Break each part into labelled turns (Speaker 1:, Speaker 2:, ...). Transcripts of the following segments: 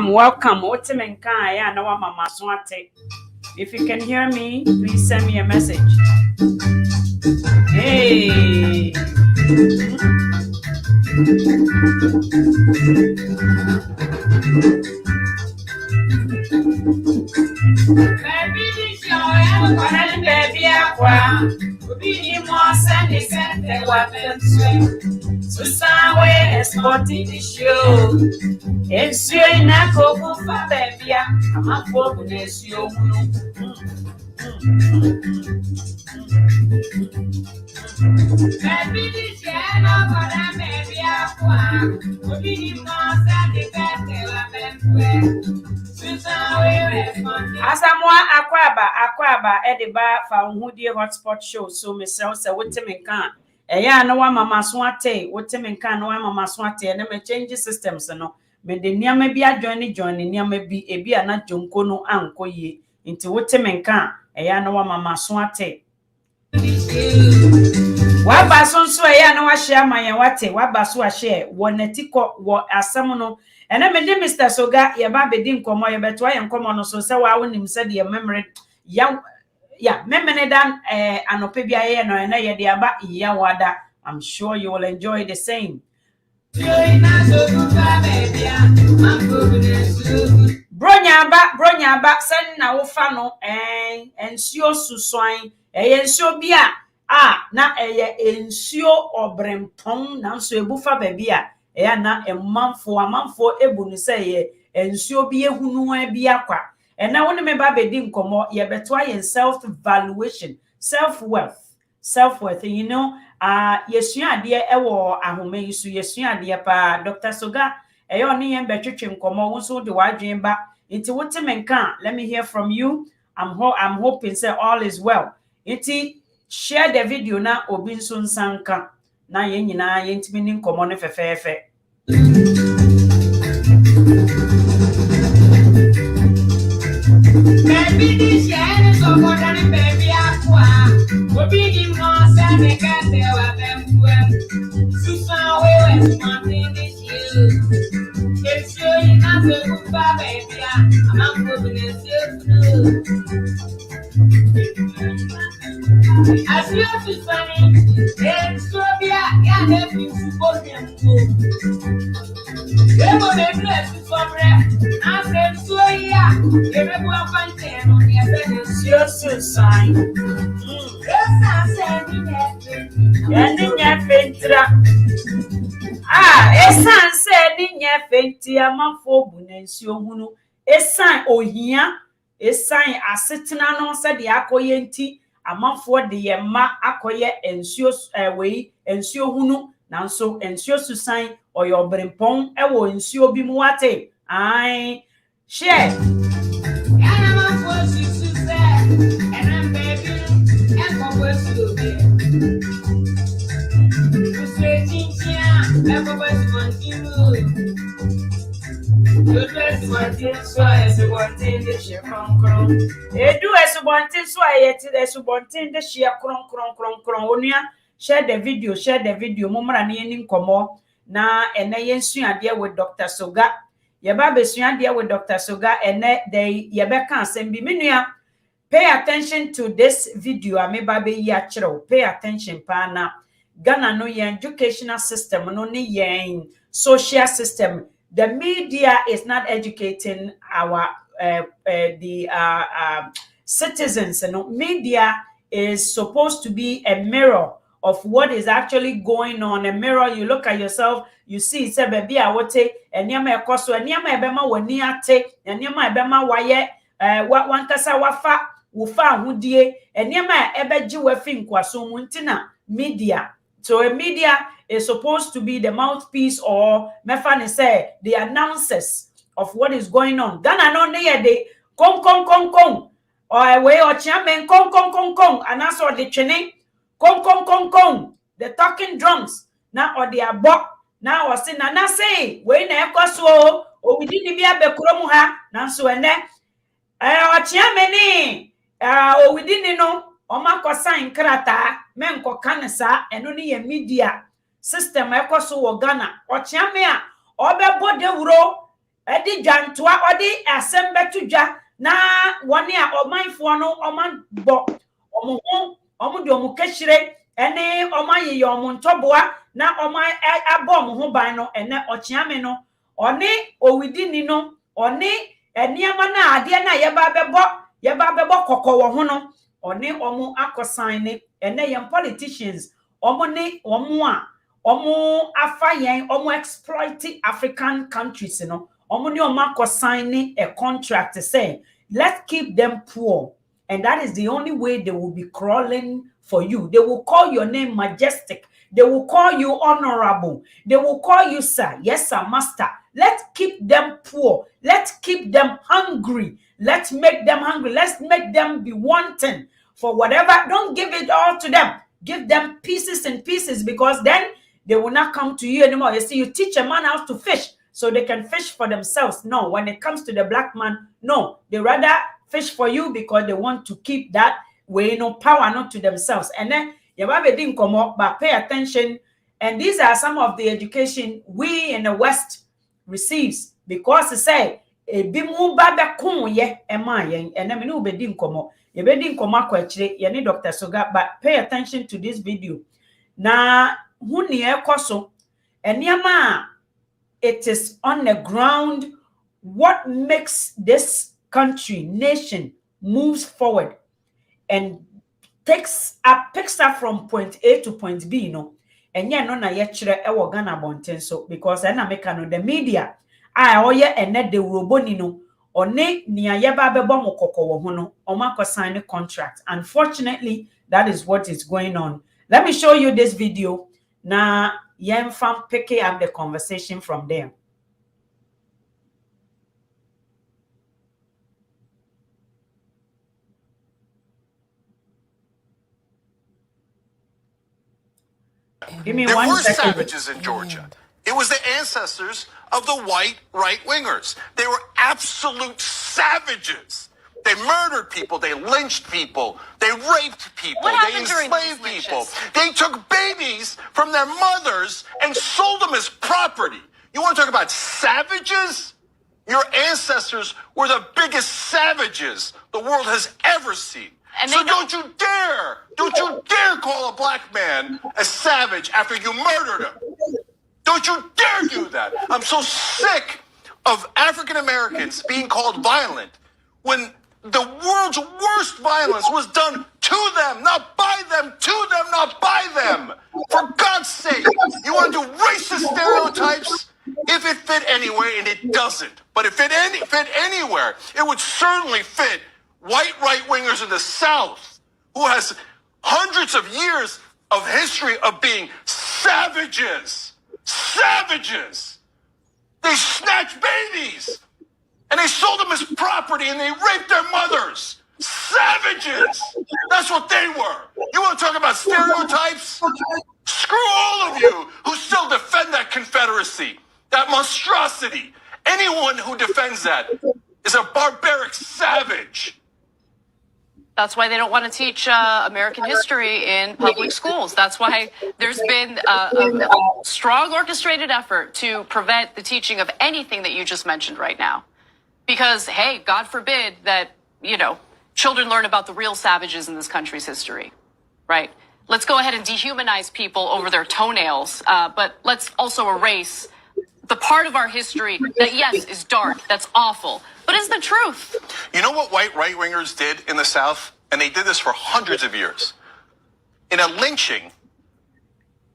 Speaker 1: Welcome. Otimenka, yeah, no mama swate. If you can hear me, please send me a message. Hey. Baby, Be more Sunday Sunday weapons. So somewhere sporting the show. It's you in a cocoa for baby. I'm a focus you. Baby, this year, no, but I'm baby. Be more Sunday Sunday weapons. Asamoah akwaba ediba fa ohudie hotspot show so mesel se wotemenka eya na wa mama so ate wotemenka na wa mama so ate na me change systems no me de niam bi adjoin niam bi ebi ana jonko no ankoye nti wotemenka eya na wa mama so ate wa ba so nso eya na wa share mayen wate wa ba so a share wonatiko wo asam no ena me de Mr. Sogah ye ba be di nkomo ye beto aye nkomo no so se wa wonim se de memory ya memene dan anope bia ye no ena ye de aba ya wada. I'm sure you will enjoy the same. Bronya ba sen na wo fa no ensuo suswan ensuo bia na ensuo obrempon na nso ebufa ba bia eya na amanfo ebu ni say ensuo bi ehunu bi akwa ena woni me ba bedi nkomo ye beto aye self valuation self-worth you know yesua ade ewo ahome yisu yesua ade pa Dr. Sogah eyo ni ye betwetwe nkomo wo so de wadwen ba nti wotemenka. Let me hear from you. I'm hoping say all is well. Nti share the video na obi nso nsanka na ye nyina ye ntimi ni nkomo ne fefefe. Baby this year so more than baby akwa obi di mo say me ka te wa bembu susan we something this year it's you not the good baby I'm going as you to funny it's so be ya let you support them they will be blessed for breath I said so yeah everyone find them on your so sign yes I said in your fentra esan said in your fentia manfo bunensuo hunu esan ohia esan asetena no se de akoye nti amanfoɔ de yɛ mma akɔyɛ nsuo wei nsuo hunu nanso nsuo susan ɔyɛ ɔbrempɔn ɛwɔ nsuo bi mu wate ai share share the video momra na yeni nkomo na ene yensuade with Dr. Sogah yeba besuade with Dr. Sogah ene de yebeka asem bi menua pay attention to this video ameba be yi akere pay attention pa na Ghana no yen educational system no ne yen social system. The media is not educating our citizens. You know, media is supposed to be a mirror of what is actually going on. A mirror, you look at yourself, you see, say, baby, I would take, and yama koso, and yama ebema wania take, and yama ebema waye, what one kasa wafa, wufa hudie, and yama ebeji wefin kwa so muntina media. So a media is supposed to be the mouthpiece or mefani say the announcers of what is going on. Ghana no near the kong or away or chairman kong and also the training kong the talking drums now or the abo now or say na say we na ekoso o we didn't be abekuro mu ha na so ene or chairman o we didn't know Oma kosan krata men ko kanesa eno ne ye media system ekoso wo Ghana ochiame a obebo de wuro edi dwantoa odi asem betudwa na woni a omanfo no oman bo omo de omo kehire ene oman ye omo ntoboa na oman abo omo ho ban no ene ochiame no oni owidini no oni eniama na ade na yeba bebo kokowo ho no oni omo akosan ne ene yen politicians omo ne omo afa yen omo exploit African countries no omo ne omo akosan ne a contract to say let's keep them poor, and that is the only way they will be crawling for you. They will call your name majestic, they will call you honorable, they will call you sir, yes sir, master. Let's keep them poor, let's keep them hungry, let's make them hungry, let's make them be wanting for whatever. Don't give it all to them, give them pieces and pieces, because then they will not come to you anymore. You see, you teach a man how to fish so they can fish for themselves. No, when it comes to the black man, no, they rather fish for you because they want to keep that way, no power not to themselves. And then you didn't come up, but pay attention. And these are some of the education we in the West receives, because they say bimu baba kun ye ema yen and me no be din komo ye be din komo akwachire ye ni Dr. Sogah. But pay attention to this video na huni ekoso eniama it is on the ground. What makes this country nation moves forward and picks up from point A to point B, you know, and yeah, no na ye chire e wo Ghana bonten so, because na make no the media oye ene de roboni no one nia yeba bebo mo kokowo ho no omako sign a contract. Unfortunately, that is what is going on. Let me show you this video. Na yem fam picking up the conversation from there. Give me
Speaker 2: there
Speaker 1: one
Speaker 2: were
Speaker 1: second.
Speaker 2: Savages in Georgia. It was the ancestors of the white right-wingers. They were absolute savages. They murdered people. They lynched people. They raped people. They enslaved people. They took babies from their mothers and sold them as property. You want to talk about savages? Your ancestors were the biggest savages the world has ever seen. And so don't you dare call a black man a savage after you murdered him. Don't you dare do that. I'm so sick of African Americans being called violent when the world's worst violence was done to them, not by them, to them, not by them. For God's sake, you want to do racist stereotypes? If it fit anywhere, and it doesn't. But if it fit anywhere, it would certainly fit white right-wingers in the South who has hundreds of years of history of being savages. Savages. They snatched babies and they sold them as property and they raped their mothers. Savages. That's what they were. You want to talk about stereotypes? Screw all of you who still defend that Confederacy, that monstrosity. Anyone who defends that is a barbaric savage.
Speaker 3: That's why they don't want to teach American history in public schools. That's why there's been a strong orchestrated effort to prevent the teaching of anything that you just mentioned right now. Because, hey, God forbid that, children learn about the real savages in this country's history, right? Let's go ahead and dehumanize people over their toenails, but let's also erase the part of our history that, yes, is dark, that's awful, but is the truth.
Speaker 2: You know what white right-wingers did in the South? And they did this for hundreds of years. In a lynching,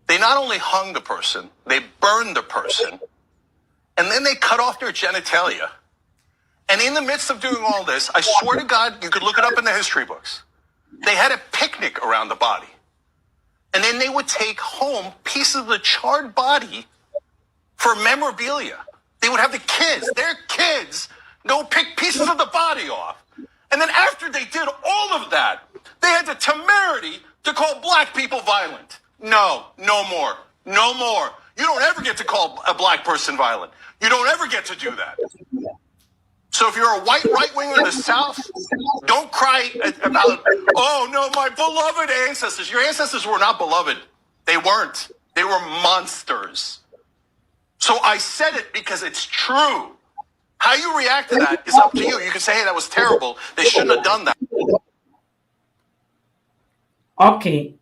Speaker 2: they not only hung the person, they burned the person, and then they cut off their genitalia. And in the midst of doing all this, I swear to God, you could look it up in the history books. They had a picnic around the body. And then they would take home pieces of the charred body for memorabilia. They would have the kids, their kids, go pick pieces of the body off. And then after they did all of that, they had the temerity to call black people violent. No, no more. No more. You don't ever get to call a black person violent. You don't ever get to do that. So if you're a white right-winger in the South, don't cry about, oh, no, my beloved ancestors. Your ancestors were not beloved. They weren't. They were monsters. So I said it because it's true. How you react to that is up to you. You can say, hey, that was terrible. They shouldn't have done that.
Speaker 1: Okay.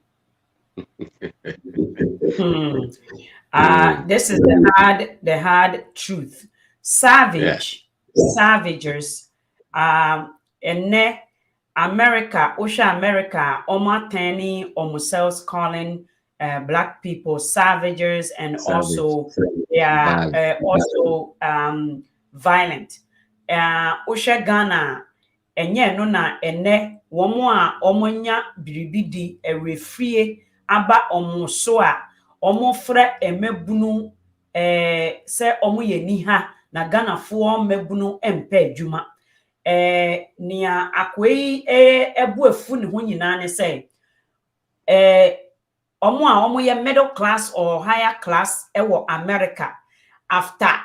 Speaker 1: This is the hard truth. Savagers. And America, Osha America, Omatani, themselves calling black people savagers, and also they are also violent. Osha Ghana, enye no na ene womo a omonya biribidi erefie aba omoso a omofre emebunu se omo ye niha na Ghana fo mebunu empe adwuma nia akwei ebu afu ne ho nyina ne se omo a omo ye middle class or higher class ewo America after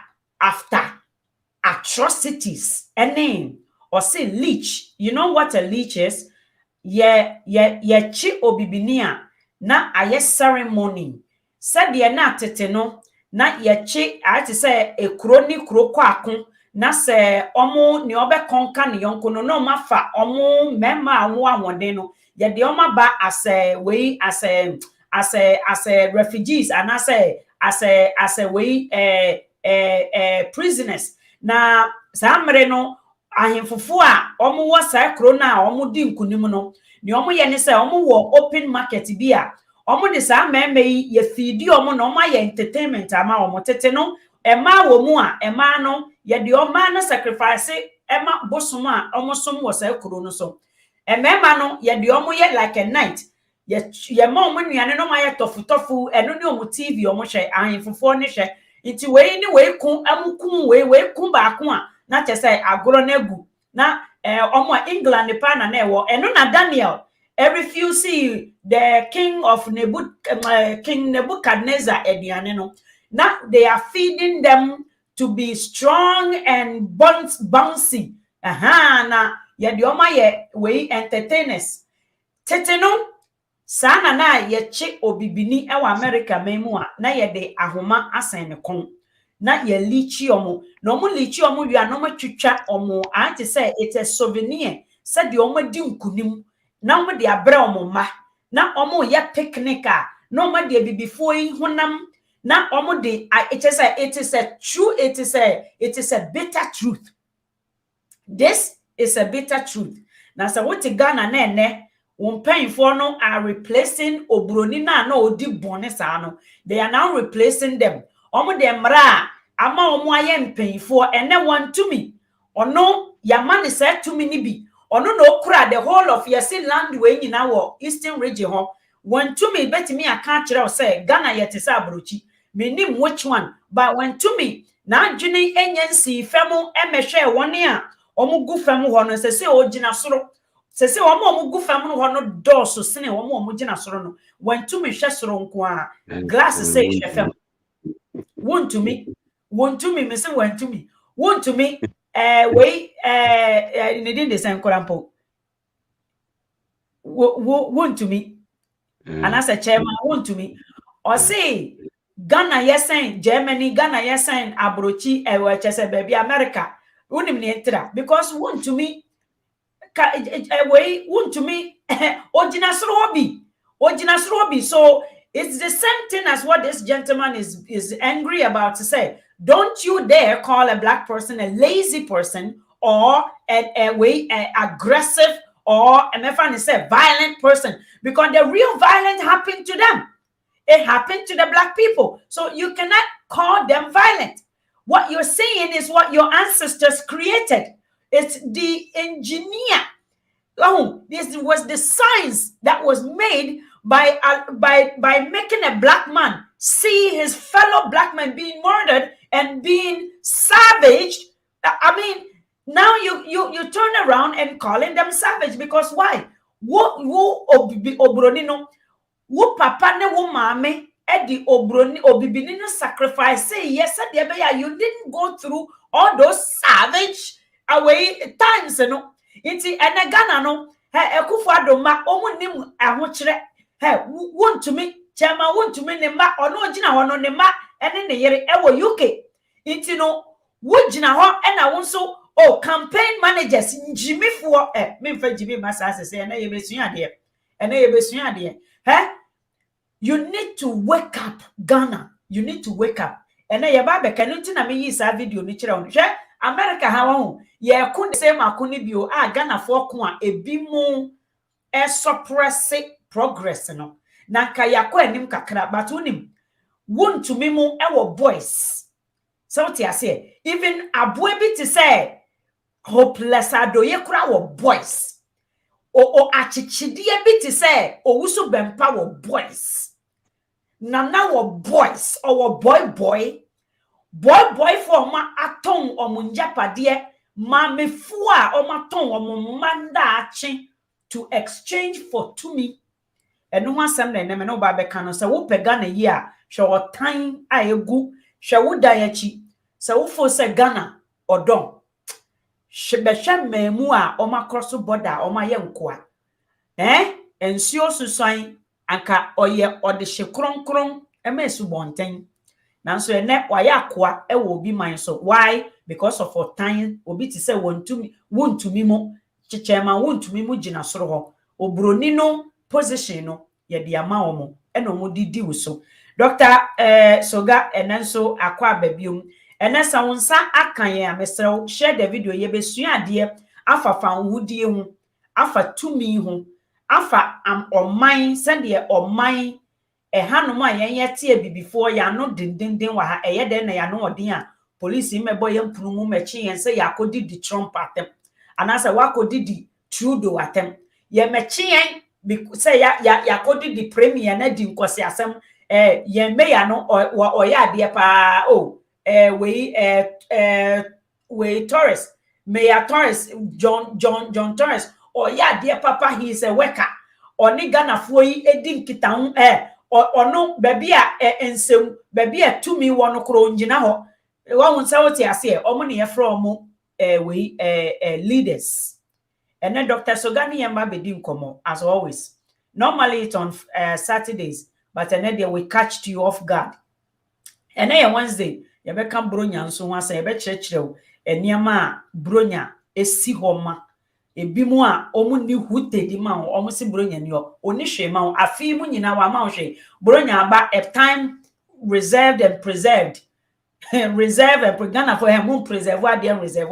Speaker 1: atrocities any or say leech. You know what a leech is? Ye chi obibinia na aye ceremony said ye na tete no na ye chi I to say a kroni kro kwako na se omo ni obe konka ni yonko no mafa omo mema awo awode no ye de oma ba as a way as a refugees and as a way prisoners na samre no ahemfofo a omo wo sa krona a omo di nkunim no ni omo ye ne se omo wo open market bi a omo de sa meme ye feedi omo no omo ye entertainment ama omo tete no ema wo mu a ema no ye de oma no sacrifice ema bosom a omo som wo sa kro no so emema no ye de omo ye like a night ye ma omo nuane no ma ye tofu eno ne omo TV omo hwe ahemfofo ne hwe nti we ni we kun amukun we kun ba kun a na chese agoro na egu na omo England pa na ewo eno na Daniel refuse the king of King Nebuchadnezzar ediane no na they are feeding them to be strong and bouncy na ye de oma ye we entertainers tete no sana na ye chi obibini ewa America memu a na ye de ahoma asen ne kon na ye lichi omo na omo lichi omo wi anoma twitwa omo anti say it's a souvenir said the omo di nkunim na omo de abre omo ma na omo ye picnic a na omo de bibifo yi honam na omo de it is a bitter truth. This is a bitter truth. Na say what Ghana na ene for no are replacing obroni na odi bone sa no. They are now replacing them. Omo de mra ama omo aye mpanyfo ene want to me. Ono ya man say to me ni bi. ono no kura the whole of yesi land we nyina wo eastern region ho when to me betimi aka kire o say Ghana yete say abrochi menim which one but when to me na adwene enyansi femu emehwe wone a omugu femu ho no se ogina soro se omugu femu no ho no doso sene omugina soro no when to me hwe soro nko a glass say hwe femu won to me me say when to me won to me we ne din de san korampo won to me and as a chairman won to me or say Ghana yesen Germany Ghana yesen abrochi ewe chese baby America unim ne entra because won to me won to me ojina soro bi so it's the same thing as what this gentleman is angry about to say. Don't you dare call a black person a lazy person or a aggressive or a violent person, because the real violence happened to them. It happened to the black people. So you cannot call them violent. What you're saying is what your ancestors created. It's the engineer. Oh, this was the science that was made by making a black man see his fellow black man being murdered and being savaged. I mean, now you turn around and calling them savage because why? Wo obronino, wo papa ne wo mame edi obroni obibini no sacrifice. Say yes, you didn't go through all those savage away times, you know. Inti ene Ghana no Akufo-Addo ma omunim ahokyere won to me chairman won to me ne ma ono gina ho no ne ma ene ne yere ewo UK inti no wo gina ho ena wo so campaign managers njimifo memfa jimi masase say ene yebesua de you need to wake up Ghana, you need to wake up ene yeba be kanuti na me yi sa video ni kire on hwe America ha won ye kun say makuni bio Ghana for ko a ebi mu suppress progress no na ka yakọ anim kakra but unim won to me mu ewo boys so what you say even aboa bi to say hopeless adoye kura wo boys o achichidie bi to say owusu bempa wo boys na wo boys or boy for ma aton omunjapade ma mefu a o ma ton omumanda achi to exchange for to me eno ho asem na eneme no ba be kan se wo pega na yi a hwe wo tan a egu hwe wo dan achi se wo fo se Ghana odon hwe memu a o ma cross border o ma ye nkoa ensio susan anka oye ode hye kronkron emesu bonten nanso ene waya akoa ewo obi man so why because of our time obi ti say wontumi mo chichema wontumi mo gina soro ho obroni no position no ye de ama omo eno mo didi wo Dr. Sogah enenso akwa babiom enesa wonsa akan ye amesrew share the video ye besua ade afa fanwudie hu afa tumi hu afa oman sende oman hanom a yen yete bibifo ya no dindindin wa ha den na ya no odin a police mebo ye mpunumu mechi yen se yakodi di Trump atem anasa wakodi di Trudeau atem ye mechi yen say yakodi di premier na di nkosi asem ye me ya no o ya de pa we Torres Mayor Torres John Torres o ya de papa he is a worker oni Ghana fo yi edi nkitahu ono baby a ensem baby a tumi wono kro ngina ho won say what you say omo ne from leaders and then Dr. Sogah ni yamba bedi nkomo as always. Normally it's on Saturdays but then we catch you off guard and then Wednesday you be come bronya nso ho asa you be chirechire eniama bronya esi homa ebimu a omu ni hutedi ma omu si bronya ni oni hwe ma afi mu nyina wa ma hwe bronya aba a time reserved and preserved reserve and Ghana for him preserve and reserve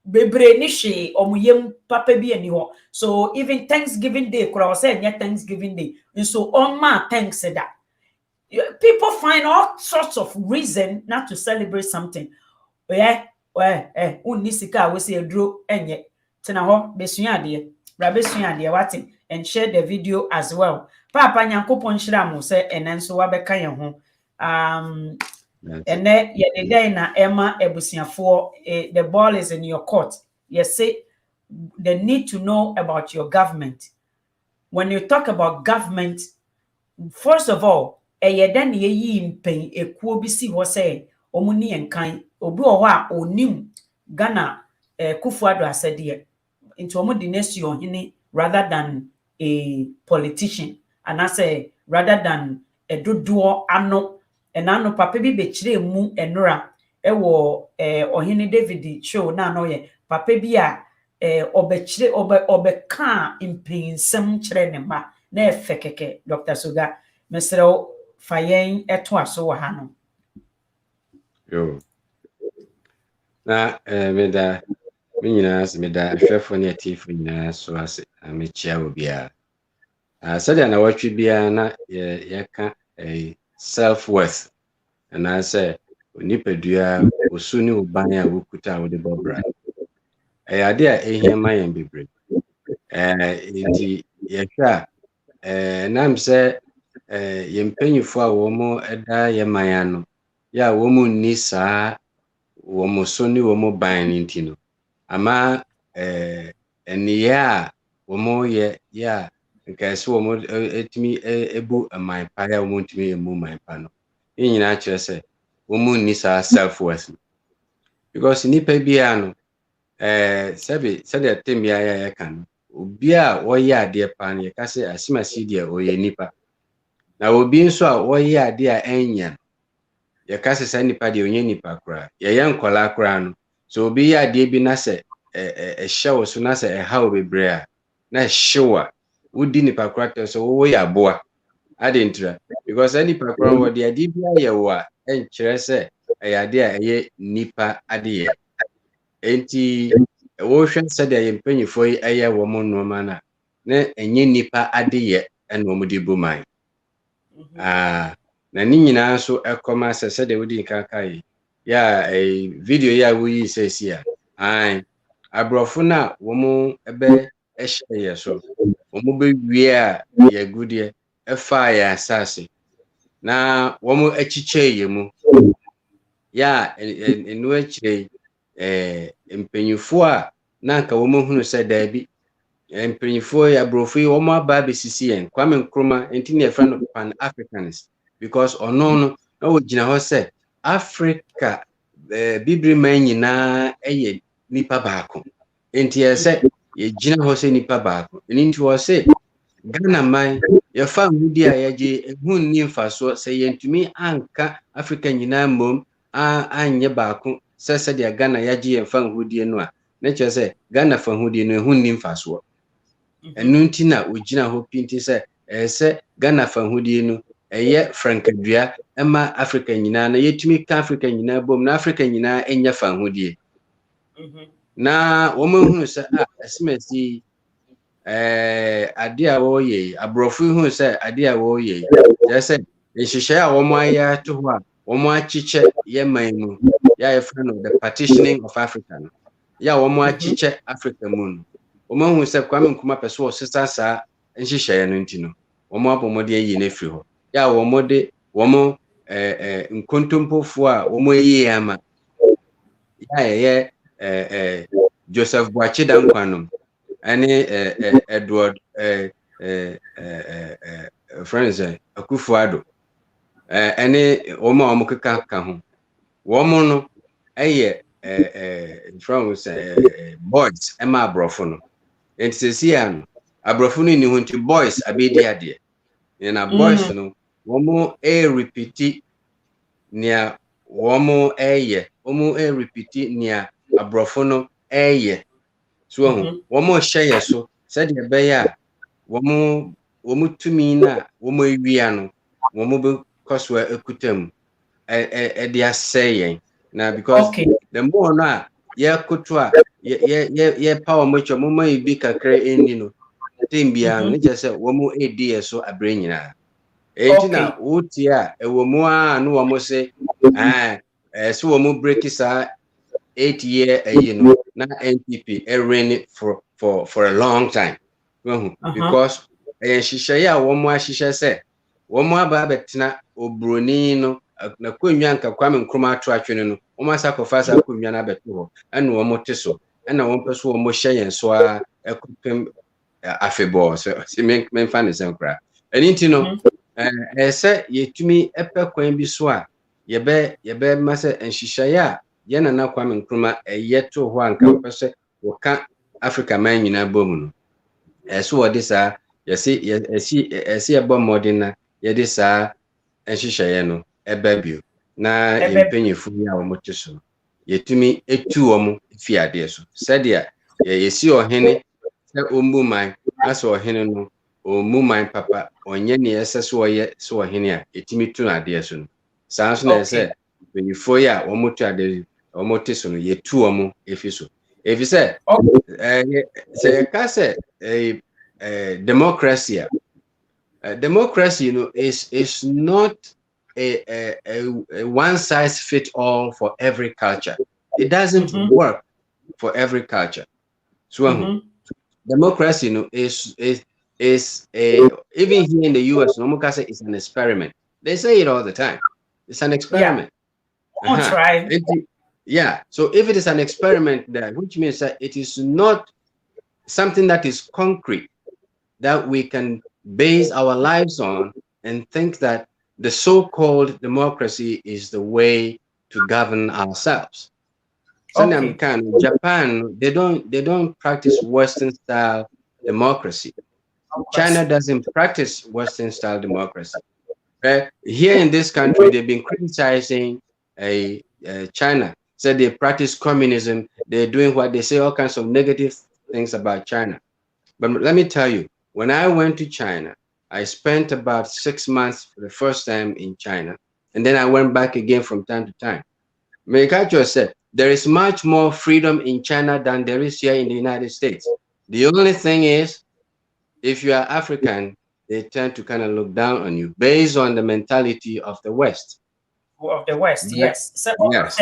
Speaker 1: bebre ni hwe omu yem papa bi ani ho so even Thanksgiving Day kura say nya Thanksgiving Day so on ma thanks that people find all sorts of reason not to celebrate something unisika we say edro enye tena ho besua ade bra besua ade wate and share the video as well papa nyankopon hira mo se enenso wabeka ye ho ene ye de day na ema ebusiafo the ball is in your court you say the need to know about your government when you talk about government first of all then ye yi mpen ekuo bi si ho se omuni enkan obi wo a onim Ghana Kufuado asede into omo the nation hini rather than a politician and I say rather than a dodo ano enano papa bi be kire mu enura ewo ohini David show na no ye papa bi a obekire obeka impinsem kire ne ma na efekeke Dr. Sogah Mr. Fayen eto aso wa ha no
Speaker 4: yo na meda minyina meda hwefo ne atifo nyina so ase amechia obia sadia na watwe bia na yeka self worth and say onipadua osuni oban a wokuta wo de bobra ade a ehia mayen bebre inti yeka nam se yempanyifo a wo mo eda yemanya no ya wo mu ni saa wo mo so ni wo mo ban inti no ama eniya wo mo ye ya nkase wo mo etimi ebu my pa ya wo mo ntimi emu my pa no nyina akire se wo mu ni saa self worth because nipa bia no sebe temia ya kan obi a wo ya ade pa no ye kase asimasi dia o ye nipa na obi nso a wo ya ade a enya ye kase sa nipa dia onye nipa kra ye yankola kra no so obi ya ade bi na se hyew so na se ha bebre a na hyewa wodi nipa kra te so wo ya boa ade ntra because any nipa kra wo de ade bi aye wo a enkyere se ade a eye nipa ade ye enti wo hwe se de yempanyifo yi eye wo mo no ma na enye nipa ade ye eno mo de bu man na ni nyina so ekoma se de wodi nkanka yi ya video ya wo yi sesi a abrofo na wo mo ebe ehye so wo mo be wie a ye gudie efa ya asase na wo mo achiche ye mu ya enu achire empanyifo a na nka wo mo hunu se da bi empanyifo ya abrofo yi wo mo aba be sisi en Kwame Nkrumah enti ne friend Pan Africans because ono no na wo gina ho se Africa bibiri man nyina eye nipa baako enti ese ye gina ho se nipa baako enti wo se Ghana man ye fa hudi a yeje ehun ni mfaso se yentumi anka Africa nyina mom anye baako se de Ghana yaje ye fa hudi no a na che se Ghana fa hudi no ehun ni mfaso enu nti na ogina ho pinti se ese Ghana fa hudi no eye frankadua ema Africa nyina na yetumi ka Africa nyina bom na Africa nyina enya fa hudi na wo mahunu se asimasi ade a wo ye abrofo hu se ade a wo ye se ehihye a wo mo aya to ho a wo mo achiche ye man mu ya ye friend of the partitioning of Africa no ya wo mo achiche Africa mu no wo mahunu se Kwame Nkrumah pese wo sesa saa nhihye no nti no wo mo abomode yi na firi ho ya wo mo de wo mo nkontompofo a wo mo yi ama ya ye Joseph Boachi Dankwanom ani Edward friends Akufuado ani omo keka ho womo no eye from boys ema abrofo no entisi an abrofo no ni ho nti boys abedi ade na boys no womo repeat nia womo repeat nia abrofo no so womo share so said ye be ya womo tumi na womo ewia no womo be koswa ekutam dia say na because the more na ye koto a ye power much womo ibi kakra eni no tembia no je say womo edi so abre nyina entina wotia ewomo a no womo say so womo break sa 8 year no na NPP ran it for a long time. Because shisha womo shisha se womo aba betina obroni no na konnwa nka Kwame Nkrumah ato atwene no womo sacrifice akonnwa na beto ho ene womo teso ena womo peso womo hye so a ekopem afebo so menfa ne senkra eni nti no ese yetumi epe kwan bi so a yebe mase enshisha ye na Kwame Nkrumah yeto ho anka pese woka Africa man nyina bomu no so what this esi ebo modern ye this enshisha no ebabio na yempenyifu ya omotiso yetumi etu omo fiade so said yesi ohene se omuman aso ohene no omuman papa onye ne yese so oye so ohene a etimi tu na ade so no sans na yese penyifu ya omotu ade omotiso no yetu omo efiso efise say kase democracy democracy is not a one size fit all for every culture. It doesn't work for every culture. So democracy is even here in the US, say it's an experiment. They say it all the time. It's an experiment. Yeah. So if it is an experiment, then which means that it is not something that is concrete that we can base our lives on and think that the so-called democracy is the way to govern ourselves. Japan, they don't practice Western style democracy. China doesn't practice Western style democracy. Here in this country, they've been criticizing China. Said they practice communism. They're doing what they say, all kinds of negative things about China. But let me tell you, when I went to China, I spent about 6 months for the first time in China. And then I went back again from time to time. Mekacho said, there is much more freedom in China than there is here in the United States. The only thing is, if you are African, they tend to kind of look down on you based on the mentality of the West.
Speaker 1: Of the West, yes. So,
Speaker 4: yes.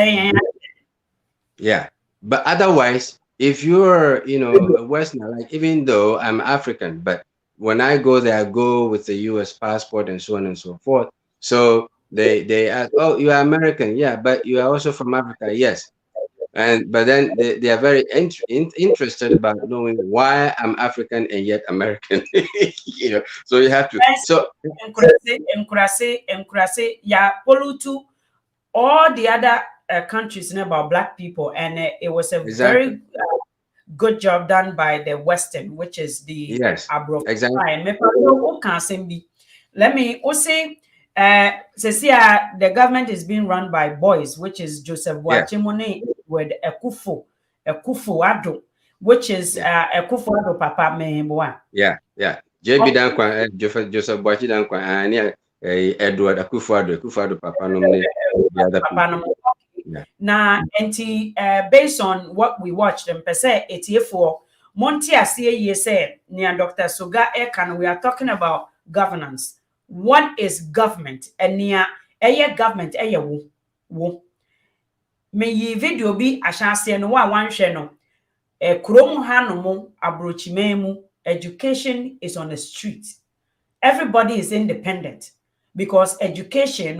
Speaker 4: Yeah. But otherwise, if you're, a Westerner, like even though I'm African, but when I go there, I go with the US passport and so on and so forth. So they ask, oh, you are American. Yeah, but you are also from Africa. Yes. But then they are very interested about knowing why I'm African and yet American. So you have to. So
Speaker 1: yeah, pollutu all the other countries about Black people, and it was a very good job done by the Western, which is the
Speaker 4: Exactly.
Speaker 1: Let me also the government is being run by boys, which is Joseph Boachimone with Akufo Addo, which is Akufo Addo Papa Meboa.
Speaker 4: Yeah. JB Dankwa, Joseph Boachi Dankwa, and Edward Akufo Addo Papa Nomne.
Speaker 1: Now, based on what we watched, and per se, 84 Monty Asie say near Dr. Sogah Ekan, we are talking about governance. What is government? And near a government, wo. May ye video be a chance and one channel. A krom hanomo, abrochimemu, education is on the street. Everybody is independent because education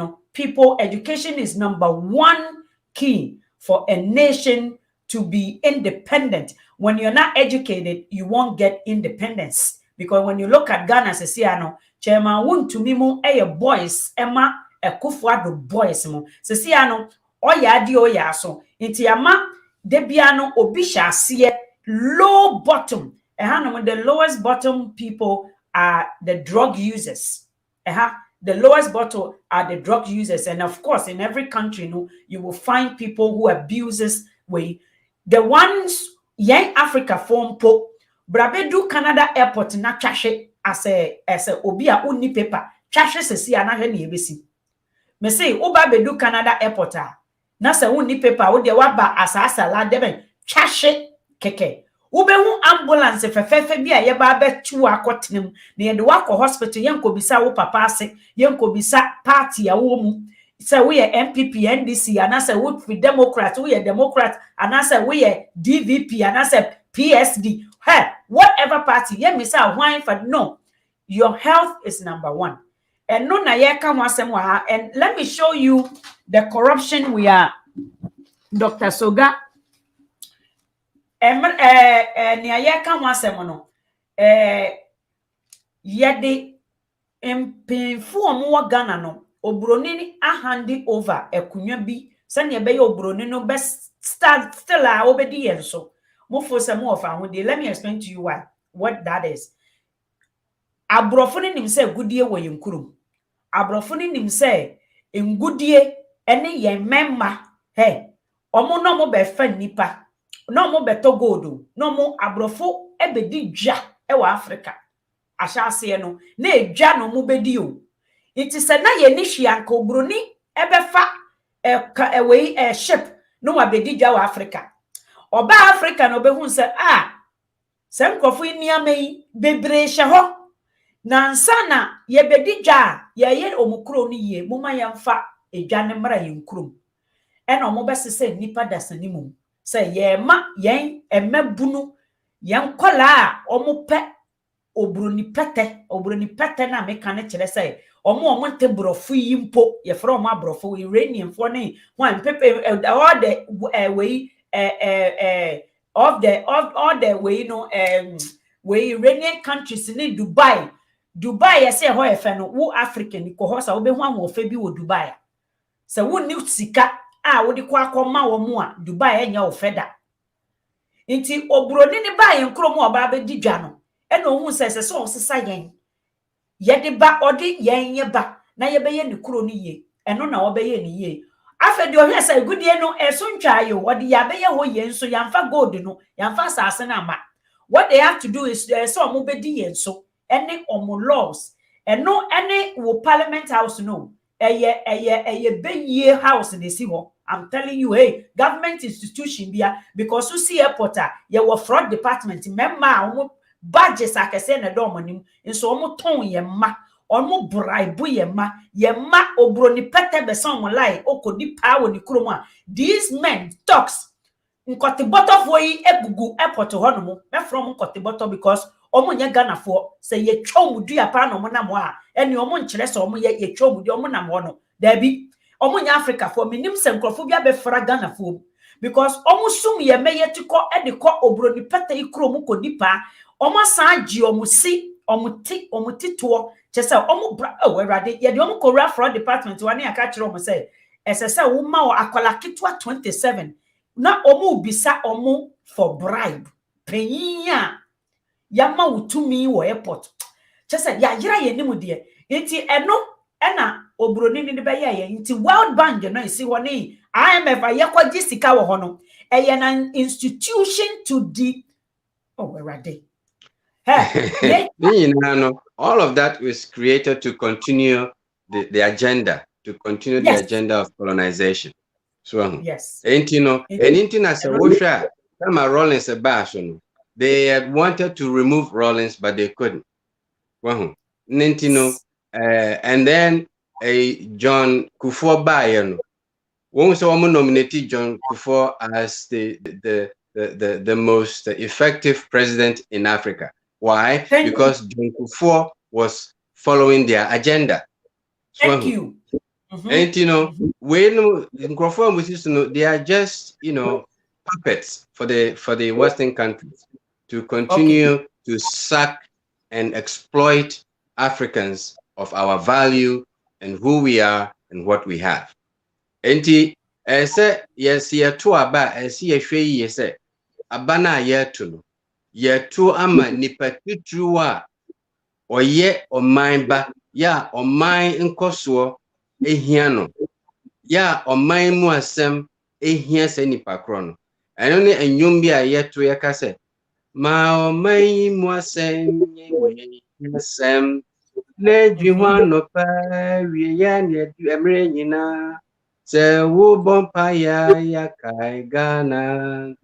Speaker 1: is number one key for a nation to be independent. When you're not educated, you won't get independence. Because when you look at Ghana, Sesiano, Chairman won to me mo boys, Emma, a kufuado boys mo. Sesiano, oya di oya so. Inti ama debiano obisha siye low bottom. The lowest bottom people are the drug users. The lowest bottom are the drug users. And of course, in every country, you will find people who abuses way. The ones young Africa form po Brabedu Canada airport na trashe as a obia uni paper. Trashe se si anahe ni ebesi. Me say uba bedu Canada airport na se uni paper wo de waba asasa la deben trashe keke. Ubehu ambulance fefefe bi a yeba betu akotenem na ye de wako hospital yenko bisa wo papa ase yenko bisa party a wo mu say we are MPP, NDC, and I say we Democrat, we are Democrat, and I say we are DVP, and I say PSD. Hey, whatever party, yeah, me say why for no. Your health is number one. And no na ye come and let me show you the corruption we are, Dr. Sogah. Nia ye come no. Yede mpemfu omo Ghana no. Obroni ni a handi over ekunwa bi sane be ye obroni no best start still a obedi yenso. Mo for some of ahode. Let me explain to you what that is. Abrofo ni nim say gudie wo yenkurum. Abrofo ni nim say ngudie ene yen memma he omo no mo be fa nipa no mo beto gold no mo abrofo ebedi dwa e wa Africa ahyase no na edwa no mo bedi o iti se na ye ni hwianka obroni ebefa ship no wa bedi dwa wa Africa oba Africa no be hu se se nkofo ni amei bebre hye ho nansana ye bedi dwa ye omukro ni ye muma yamfa edwa ne mra ye nkrom ena omo besese nipa dasani mum se ye ma yen emabunu yen kola omo pe obroni pete na meka ne kire se omo nte brofu yi mpo ye fra omo abrofo Iranian for ne one pepe all the way of the way way Iranian countries in Dubai ye say ho e fe no wo African ko ho sa wo be hu an wo fe bi wo Dubai se wo ni sika wo di kwa akoma wo mu a Dubai enya wo fe da nti obroni ni ba yen krom oba be di dwa no e no hu se so sesa yen ye de ba odi yen ye ba na ye be ye ni kro ni ye eno na wo be ye ni ye afa di ohwe se gudie no so ntwa yo odi ya be ye ho yen so yamfa gold no yamfa asase na ma what they have to do is so mo be di yen so any omo laws eno any wo parliament house no eye be house they see ho. I'm telling you, hey, government institution bia because you see airport ye wo fraud department memma omo badges akese na do monim nso omo ton ye ma omo bribe ye ma obroni pete be son mo lai okodi pa wo ni krom a these men talks nkote bottle for yi egugu airport ho no mo me from nkote bottle because omo nya Ghana for say ye twom dua pa no mo na mo a ene omo nkire se omo ye twom dua omo na mo no da bi omo nya Africa for minim se nkrofo bia be fra Ghana for because omo sum ye meye tiko e de ko obroni pete ikro mu kodi pa omo san agi omo si omo tito chese omo bra werade ye de omo kora fraud department wane aka kire omo say esese wo ma o akola kitwa 27 na omo bisa omo for bribe penyinya yama utumi wo airport chese ya yira ye nimu de enti eno ena obroni ni be ye nti World Bank no isi ho ni IMF ayekwaji sika wo ho no an institution to the werade
Speaker 4: all of that was created to continue the agenda, to continue the agenda of colonization. So
Speaker 1: yes.
Speaker 4: And as a washer, Rollins a bash on. They had wanted to remove Rollins, but they couldn't. And then John Kufuor Bayern. One someone nominated John Kufuor as the most effective president in Africa. Why? Because John Kufuor was following their agenda.
Speaker 1: Thank you.
Speaker 4: And when they are just puppets for the Western countries to continue to suck and exploit Africans of our value and who we are and what we have. Enti ese yes yeto aba ese yehwe yese abana yeto yeto ama nipatitru a oye oman ba ya oman nkoso ehia no ya oman mu asem ehia se nipa kro no eno ne enwom bi a yeto yeka se ma oman mu asem we asem na dwuma no pa wie ya ne emre nyina se wo bompa ya kai Ghana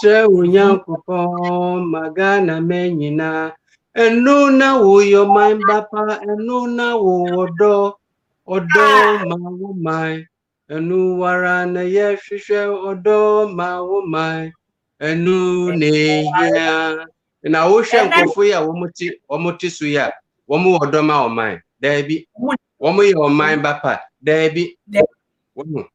Speaker 4: se unyankopon magana menyina enu na wo yo man bapa enu na wo do odo ma woman enu wara na ye hwehwe odo ma woman enu ne hia na wo hwe nkrofo ya wo moti so ya wo mo odo ma woman da bi wo mo ye woman bapa da bi wo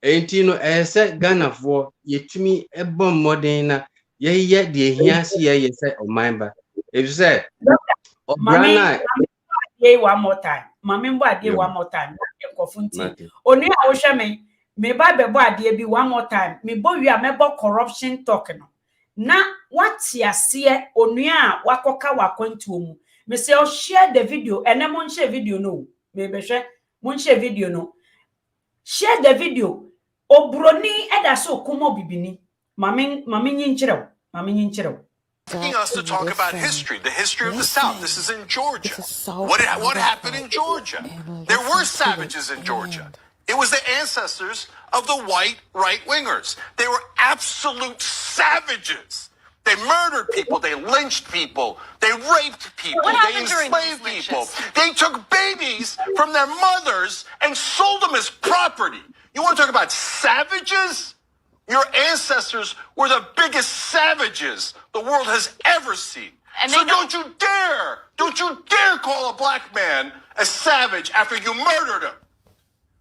Speaker 4: enti no ese ganafo yetumi ebo modern na ye de hia se ye se woman ba if say obrana
Speaker 1: one more time. Mami mbo adie one more time. Kofunti. Oni a wo hwe me ba bebo adie bi one more time. Me bo wi a mebo corruption talk no. Na wati ase onua a wakoka wakwantu mu. Me say share the video. Ene mon share video no. Me be hwe mon share video no. Share the video. Obroni eda so komo bibini. Mami nyinchirew. Mami nyinchirew.
Speaker 2: Asking us to talk about history, the history of the South. This is in Georgia. What happened in Georgia? There were savages in Georgia. It was the ancestors of the white right-wingers. They were absolute savages. They murdered people. They lynched people. They raped people. They enslaved people. They took babies from their mothers and sold them as property. You want to talk about savages? Your ancestors were the biggest savages the world has ever seen. And so don't you dare call a black man a savage after you murdered him.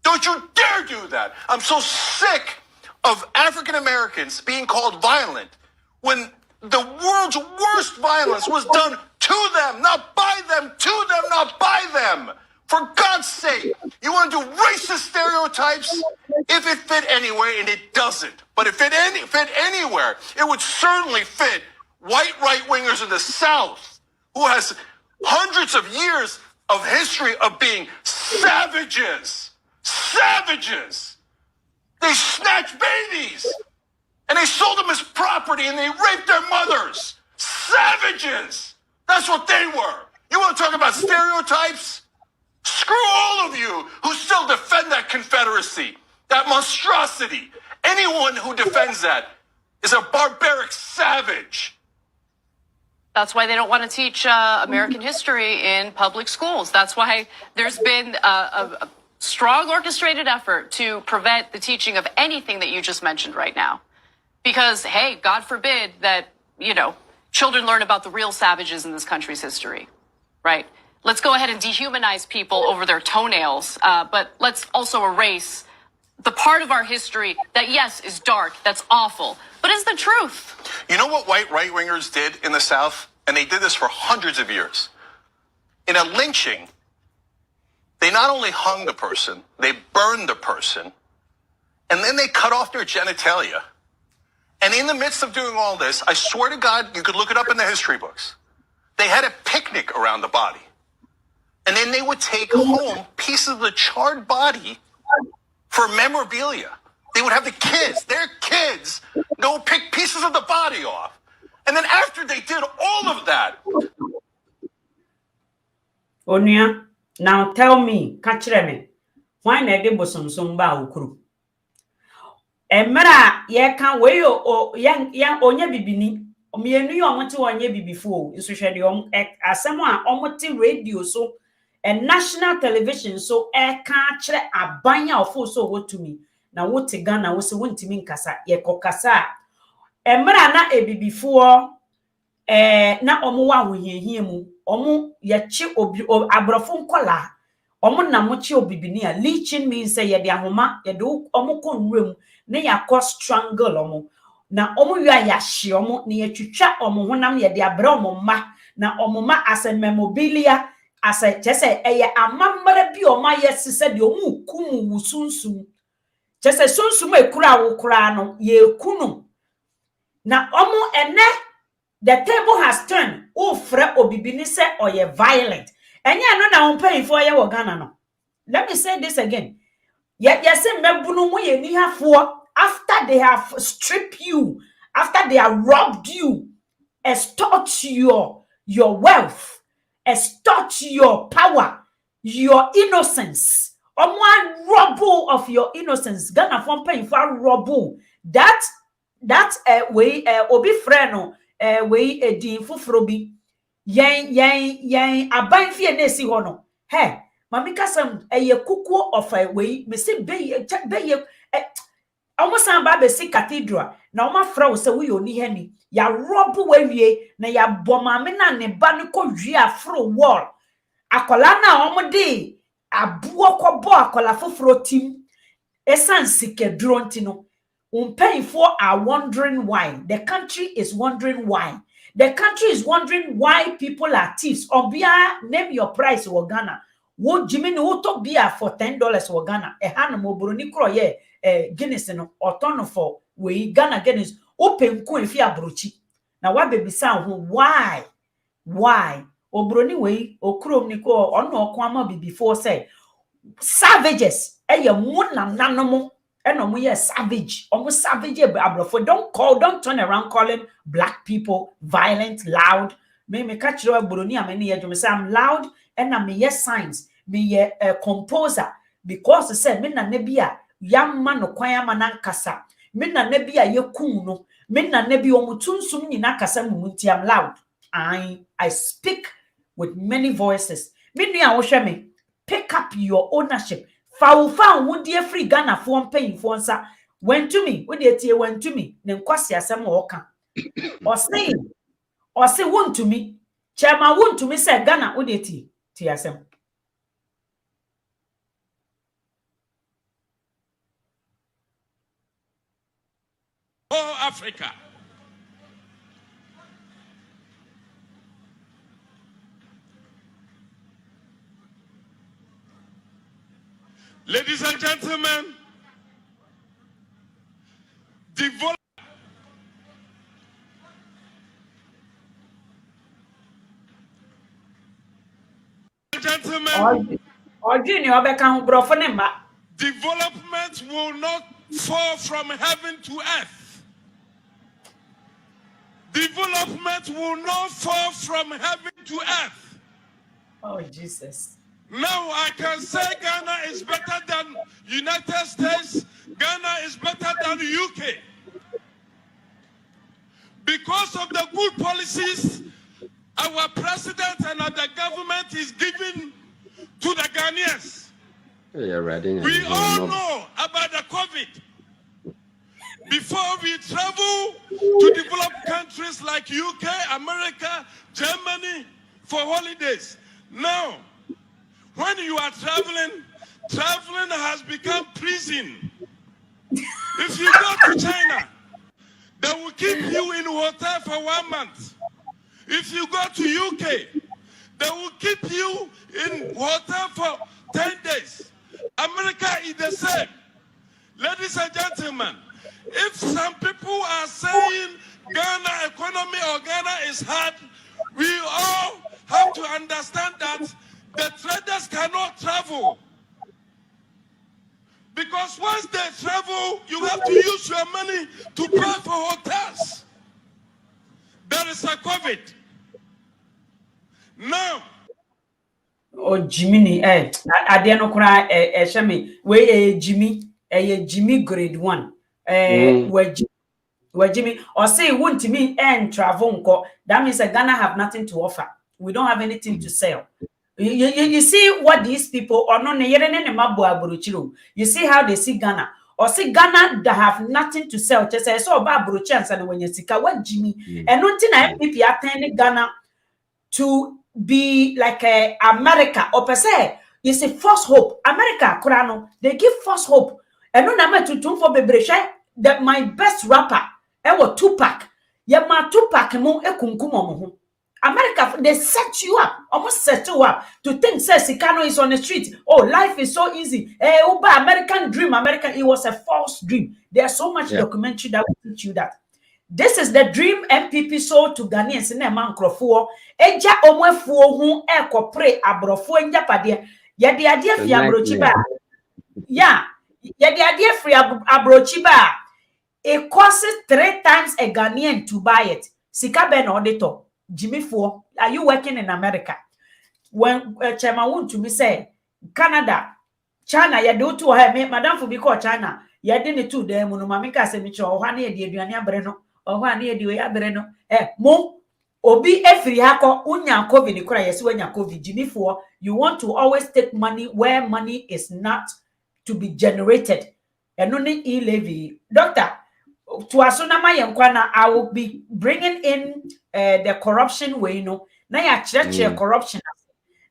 Speaker 2: Don't you dare do that. I'm so sick of African Americans being called violent when the world's worst violence was done to them, not by them, to them, not by them. For God's sake, you want to do racist stereotypes? If it fit anywhere, and it doesn't, but if it fit anywhere, it would certainly fit white right-wingers in the South, who has hundreds of years of history of being savages. Savages! They snatched babies, and they sold them as property, and they raped their mothers. Savages! That's what they were. You want to talk about stereotypes? Screw all of you who still defend that Confederacy, that monstrosity. Anyone who defends that is a barbaric savage.
Speaker 3: That's why they don't want to teach American history in public schools. That's why there's been a strong orchestrated effort to prevent the teaching of anything that you just mentioned right now. Because, hey, God forbid that, children learn about the real savages in this country's history, right? Let's go ahead and dehumanize people over their toenails, but let's also erase the part of our history that, yes, is dark, that's awful, but is the truth.
Speaker 2: You know what white right-wingers did in the South? And they did this for hundreds of years. In a lynching, they not only hung the person, they burned the person, and then they cut off their genitalia. And in the midst of doing all this, I swear to God, you could look it up in the history books. They had a picnic around the body. And then they would take home pieces of the charred body for memorabilia. They would have their kids, go pick pieces of the body off. And then after they did all of that.
Speaker 1: Onya, now tell me, catch me, why na de bosomsom ba okuru? Emra ye kan we o yan onya bibini. Omienu ye omote onya bibifo, nso hwede asem a omote radio so and national television so can kire abanya ofo so wotumi na wote Ghana wo se wontimi nkasa ye kokasa emra na ebibifo na omo wa hohiahia mu omo ye chi obi abrofo nkola omo na mo chi obibini a leeching means say ye de ahoma ye do omo konwem na yakọ strangle omo na omo wi ayahye omo na ye twitwa omo honam ye de abra omo ma na omo ma as a memorabilia as a chese eye amamara bi o ma yesise de omu kumu wusunsun chese sunsum ekura wo kura no ye kunu na omu ene the table has turned ofre obibini se oye violent enye no na ompanyfo ye wo Ghana no. Let me say this again. Yes mebunu mu ye nihafo after they have stripped you, after they have robbed you, extort your wealth, extort your power, your innocence. One rubble of your innocence. Ghana from paying for rubble. That way obi freno way din fufrobi. Yen aban fie na si ho no. Hey, Mamika sam eye kukuo of a way, me say be almost ba si cathedral na oma fra wo se wo yoni hani ya rob wawie na ya bomame na ne ba ne ko wi afro wall akola na omde abuo kobo akola foforo tim esan sikeduro ntino for are wondering why. The country is wondering why. The country is wondering why people are thieves. Obia, name your price in Ghana. Wo Jimmy wo to beer for $10 in Ghana. E hanu mo buroni kro ye Guinness no otono for we Ghana Guinness open ku efi abrochi. Na wa baby sound why? Why? Obroni we okrom ni ko ono okwa before say savages eye munam nanomo eno yes savage almost savage abrofo don't turn around calling black people violent loud me catch you broni ameni ye say I'm loud and I'm yes signs me a composer because say me na nebia yamma no kwan ama na nkasa me na nebia ye kun no me na nebi omutunsum nyina kasa mumunti I'm loud I speak with many voices me nua wo hwe me pick up your ownership. Found would dear free Ghana for paying for answer. Went to me, would you tear went to me, then quasi some walker. Or say one to me. Chairman won't to me say Ghana would you tear some.
Speaker 5: Oh, Africa. Ladies and gentlemen, development will not fall from heaven to earth. Development will not fall from heaven to earth.
Speaker 1: Oh, Jesus.
Speaker 5: Now I can say Ghana is better than United States. Ghana is better than the UK. Because of the good policies our president and the government is giving to the Ghanaians. We all know about the COVID. Before we travel to developed countries like UK, America, Germany for holidays. Now, when you are traveling has become prison. If you go to China, they will keep you in hotel for 1 month. If you go to UK, they will keep you in hotel for 10 days. America is the same. Ladies and gentlemen, if some people are saying Ghana economy or Ghana is hard, we all have to understand that the traders cannot travel. Because once they travel, you have to use your money to pay for hotels. There is a COVID. Now.
Speaker 1: Oh, Jimmy, I didn't cry, Shami. Where Jimmy grade 1. Where Jimmy, or say, won't to me and travel. That means that Ghana have nothing to offer. We don't have anything to sell. You see what these people are not. You see how they see Ghana. Or see Ghana that have nothing to sell. Just say so about chance and when you see what Jimmy and nothing MPP attending Ghana to be like America or per se. You see false hope. America, Kurano, they give false hope. And no number to for Bebresha that my best rapper, ever Tupac. Yeah, my Tupac mo ekunkumo. America, they set you up, almost set you up to think says Sikano is on the street. Oh, life is so easy. Uber American dream, it was a false dream. There's so much documentary that will teach you that. This is the dream MPP sold to Ghanaians in a man crofo. Eja omwefuo hu ekopre abrofo njapade. Ye the idea fi abrochiba. Yeah, ye the idea fi abrochiba. It costs 3 times a Ghanaian to buy it. Sika ben auditor. Jimmy Fo, are you working in America? When Chairman want to me say Canada, China, you do to her, Madame for because China, you didn't to them, Mamika Semicho, or Hania de Duania Breno, or Hania de Breno, mo, Obi every hako unya COVID nikura yesi wenya COVID jimifo. You want to always take money where money is not to be generated. And only e-levy. Doctor, to asunama yenkwana, I will be bringing in the corruption way, na ya church corruption.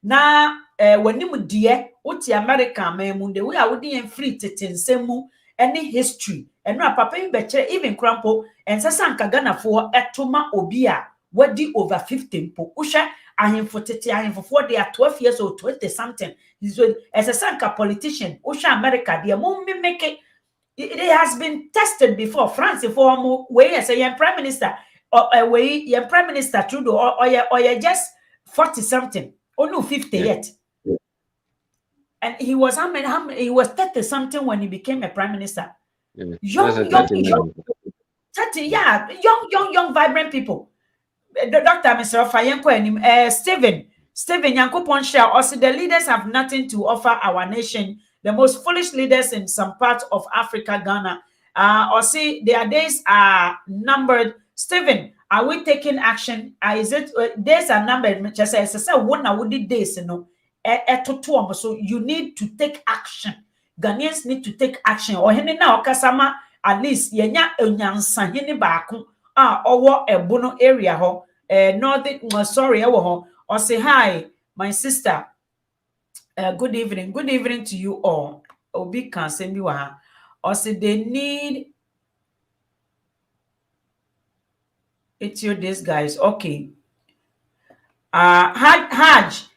Speaker 1: Na when you dear, uti America me we are wudi free tetinsemu any history. And no papa even crampo and sasanka Ghana for etuma obia. What do over 15 po usha ahemfo tete ahemfo they are 12 years old 20 something he's as a sanka politician usha America they make it has been tested before France for way as a prime minister or way your prime minister Trudeau or you just 40 something or no 50 yet. And he was how many he was 30 something when he became a prime minister. Young 30 yeah young vibrant people. The doctor, Mr. Fayenko, Stephen Yankopon share also the leaders have nothing to offer our nation. The most foolish leaders in some parts of Africa, Ghana. Or see their days are numbered. Stephen, are we taking action? Is it days are numbered? Just as I said, one would days, so you need to take action. Ghanaians need to take action. Or hene na okasama at least yenya unyansa hene baako. Over a bono area ho northern sorry ho or say hi my sister good evening to you all. Obi can send you or say they need it's you this guys okay Haj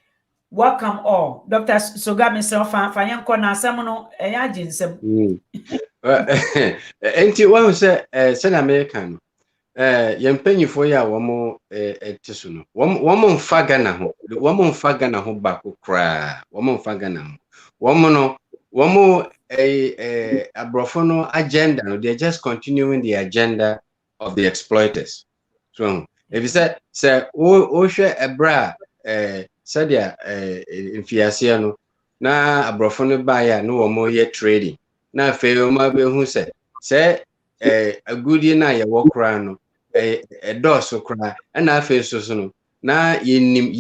Speaker 1: welcome all. Dr. Sogah myself fanyanko na samono ajinsem
Speaker 4: enti wa say American yempanyifo ya womo etisu no womo mfaga na ho bako kra womo mfaga na ho womo no womo abrofo no agenda no they are just continuing the agenda of the exploiters. So if you say o hwe ebra said ya infiasia no na abrofo no ba ya no womo ye trading na fe womo be hu say agudi na ye wokra no doso kra na afa so no na yenim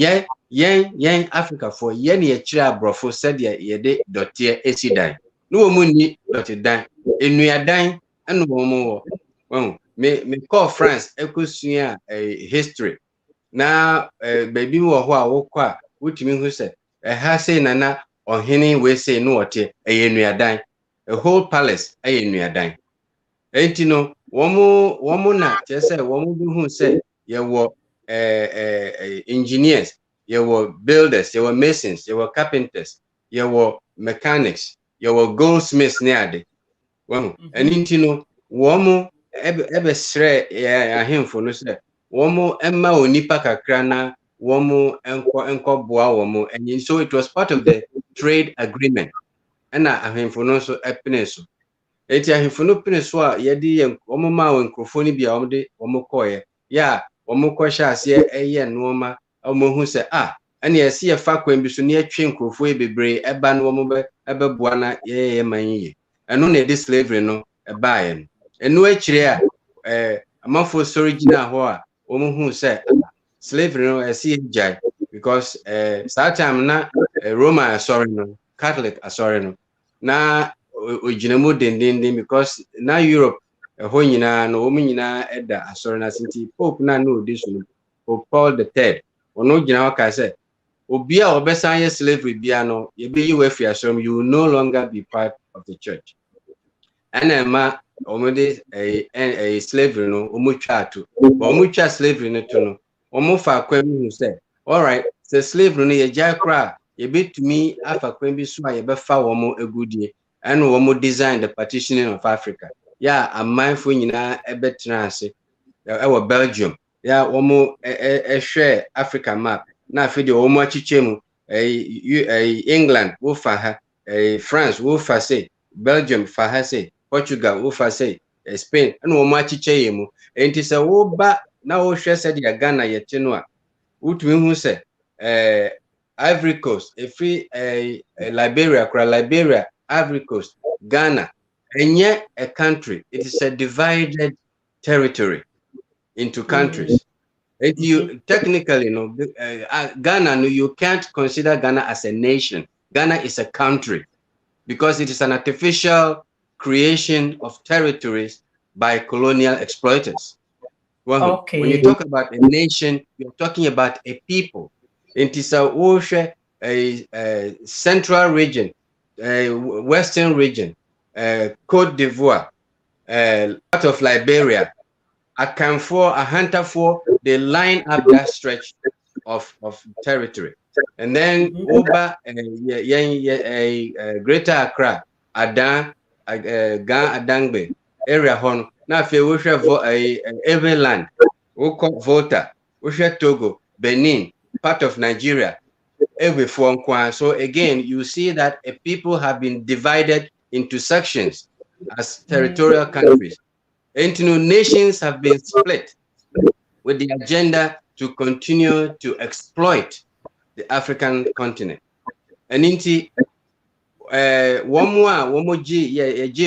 Speaker 4: yen Africa for yen ye kira abrofo said ye de dotie esidan no wo munni dotedan enuadan eno wo wo me call France ekosua history na baby wo ho a wokọ a wotimi hu se ha sei na ohene we sei no wote enuadan a whole palace enuadan enti no womo na chese womo bi hu se ye wo engineers ye wo builders ye wo masons ye wo carpenters ye wo mechanics ye wo goldsmiths ne ade womo enti no womo ebe sre ahemfo no se womo emma onipa kakra na womo enko boa womo and so it was part of the trade agreement na ahemfo no so epene so eti ahemfo no pene so a yedi womo ma wenkrofo ni bia womo de womo koye ya womo ko hya ase eye nooma womo hu se ene ese ye fa kwan bi so ne atwe nkrofo ebebre eba no womo be ebeboa na ye manyi eno na edi slavery no ebaaye no enu akire a amafo original ho a womo hu se slavery no ese jai because that time na Roman sorry no Catholic sorry no na ojinamo dendenden because na Europe ho nyina no womo nyina eda asori na sinti Pope na no disu Pope Paul III ono gina waka say obi a obesan ye slavery bia no ye be you afi asori you will no longer be part of the church anema omode a slavery no omutwa ato but omutwa slavery no to no omo fa kwam hu say all right the slavery no ye jai kra ye betumi afa kwam bi so a ye be fa womo agudie and womo design the partitioning of Africa. Yeah, a mindful nyina ebetrance ewo Belgium. Yeah, womo share Africa map. Na fe de womo achichemu England wo fa ha, France wo fa say, Belgium fa ha say, Portugal wo fa say, Spain and womo achiche yemu. Enti se wo ba na wo hwe se de Ghana yete no a. Wutumi hu se Ivory Coast, free Liberia, Ivory Coast, Ghana, and yet a country. It is a divided territory into countries. You technically, Ghana, you can't consider Ghana as a nation. Ghana is a country because it is an artificial creation of territories by colonial exploiters. Well, when you talk about a nation, you're talking about a people. It is a central region, a western region, Cote d'Ivoire, part of Liberia, Akamfo, Ahantafor, they line up that stretch of territory. And then over Greater Accra, Adan, Gan Adangbe, area hon. Now if we every land, Volta, Togo, Benin, part of Nigeria, every form. So again, you see that a people have been divided into sections as territorial countries. And nations have been split with the agenda to continue to exploit the African continent. And inti one more G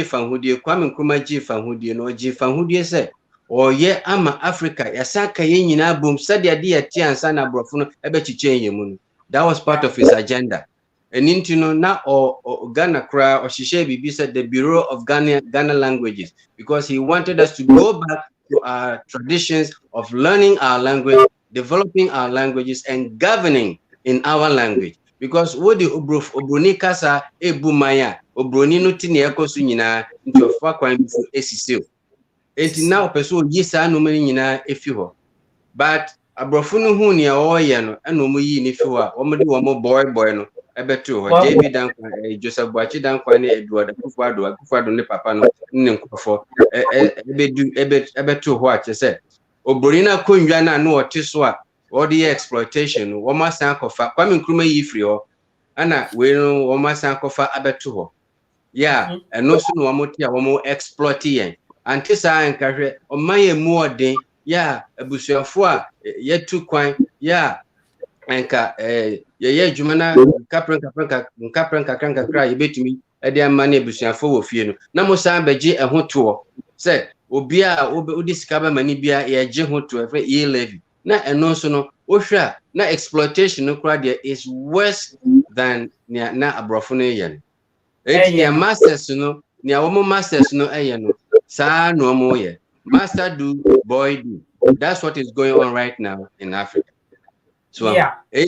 Speaker 4: fanhudie Kwame Nkrumah G fanhudie no G fanhudie say or ye ama Africa yasaka ye nyina bom sadia de ati ansa na brofo no ebechiche yemu. That was part of his agenda. And into na or Ghana Kra or Shishe Bibi said the Bureau of Ghana Languages, because he wanted us to go back to our traditions of learning our language, developing our languages, and governing in our language. Because what the Obroni Kasa Ebumaya, Obroni no tini ekosu nyina into a far crime for ACC. It now pursue yisa no many nyina efiho. But abrofunu hu ni oye no eno mu yi ni fiwa omo di omo boy no ebetu ho JB dan Joseph Boachi dan kwa ne Eduardo Akufo-Addo ne papa no ne nkofo ebetu ho a chese obori na konwa na no ote so a odi exploitation wo masan kofa Kwame Nkrumah yi free ho ana we no wo masan kofa abetu ho ya eno so no wo ti a wo exploit yen antisa nkahwe o maye mu odin ya abusuafo a yetu kwan ya enka ye adwumana nkaprenka kra yebetumi ede amane abusuafo wo fie no na mo san beje ehoto se obi a odi sika ba mani bia ye je hoto efe ye levy na eno so no ohwa na exploitation no kra there is worse than na abrofo no yen eti masters no ni awomo masters no no sa no mo ye master do, boy do. That's what is going on right now in Africa. So, they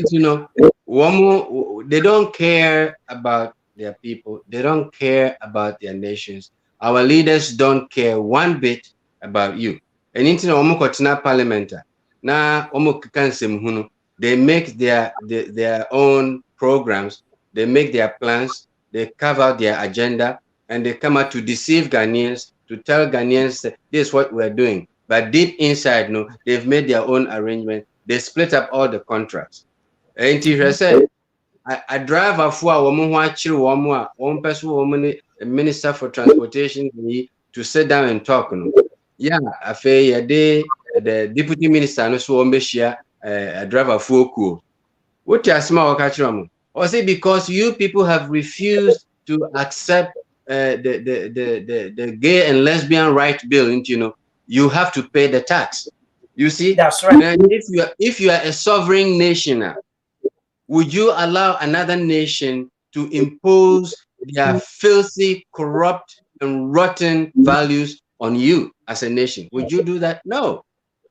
Speaker 4: don't care about their people. They don't care about their nations. Our leaders don't care one bit about you. And into the parliament, now they make their own programs. They make their plans. They cover their agenda, and they come out to deceive Ghanaians, to tell Ghanaians that this is what we're doing. But deep inside, no, they've made their own arrangement. They split up all the contracts. And he said, I drive a one person, a minister for transportation, to sit down and talk. Yeah, I feel the deputy minister, no so a driver for what you small catchroom? Or say because you people have refused to accept the gay and lesbian right bill, you have to pay the tax. You see,
Speaker 1: that's right.
Speaker 4: And if you are a sovereign nation, would you allow another nation to impose their filthy, corrupt, and rotten values on you as a nation? Would you do that? No,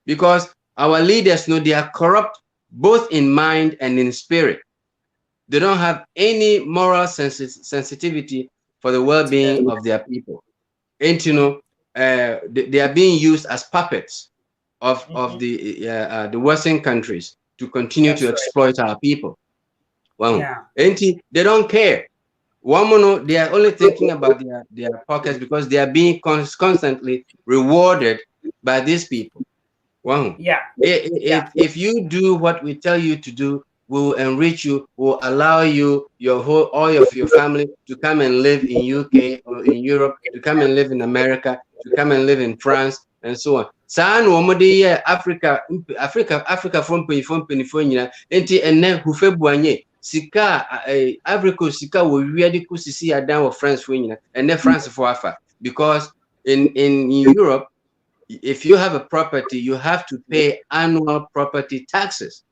Speaker 4: because our leaders know they are corrupt both in mind and in spirit. They don't have any moral sensitivity for the well-being of their people. And they are being used as puppets of the Western countries to continue to exploit our people. Wow. And they don't care. They are only thinking about their pockets because they are being constantly rewarded by these people. Wow. If you do what we tell you to do, we will enrich you, will allow you, all of your family to come and live in UK or in Europe, to come and live in America, to come and live in France, and so on. San Africa from Penifonian, enti ene hufebuanye, sika Africa sika we really could see a down of France for and France for Afa. Because in Europe, if you have a property, you have to pay annual property taxes.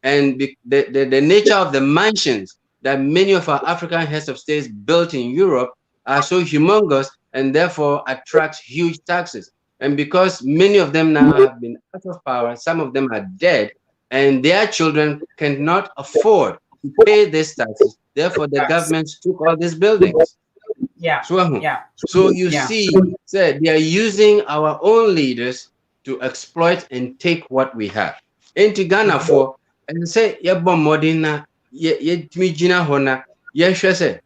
Speaker 4: And the nature of the mansions that many of our African heads of states built in Europe are so humongous and therefore attract huge taxes. And because many of them now have been out of power, some of them are dead, and their children cannot afford to pay these taxes. Therefore, the governments took all these buildings.
Speaker 1: Yeah.
Speaker 4: So you see, they are using our own leaders to exploit and take what we have. Into Ghana for and say yebo modina ye tmijina hona ye hwese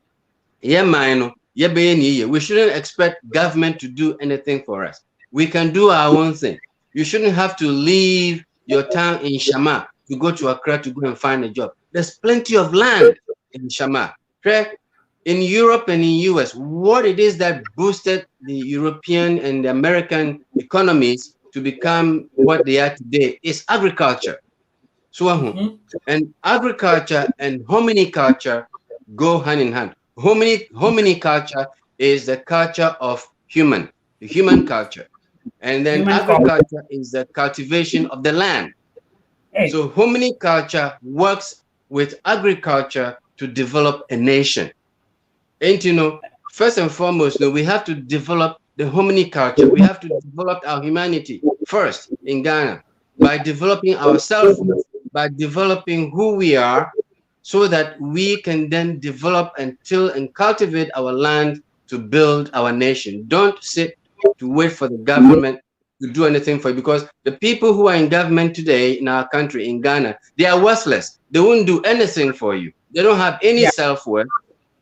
Speaker 4: ye man ye be ni we shouldn't expect government to do anything for us. We can do our own thing. You shouldn't have to leave your town in Shama to go to Accra to go and find a job. There's plenty of land in Shama. Correct? In Europe and in US, what it is that boosted the European and the American economies to become what they are today is agriculture. So, and agriculture and hominiculture go hand in hand. Hominiculture is the culture of the human culture. And then agriculture is the cultivation of the land. So hominiculture works with agriculture to develop a nation. And first and foremost, we have to develop the hominiculture. We have to develop our humanity first in Ghana by developing ourselves, by developing who we are, so that we can then develop and till and cultivate our land to build our nation. Don't sit to wait for the government to do anything for you, because the people who are in government today in our country, in Ghana, they are worthless. They won't do anything for you. They don't have any self-worth,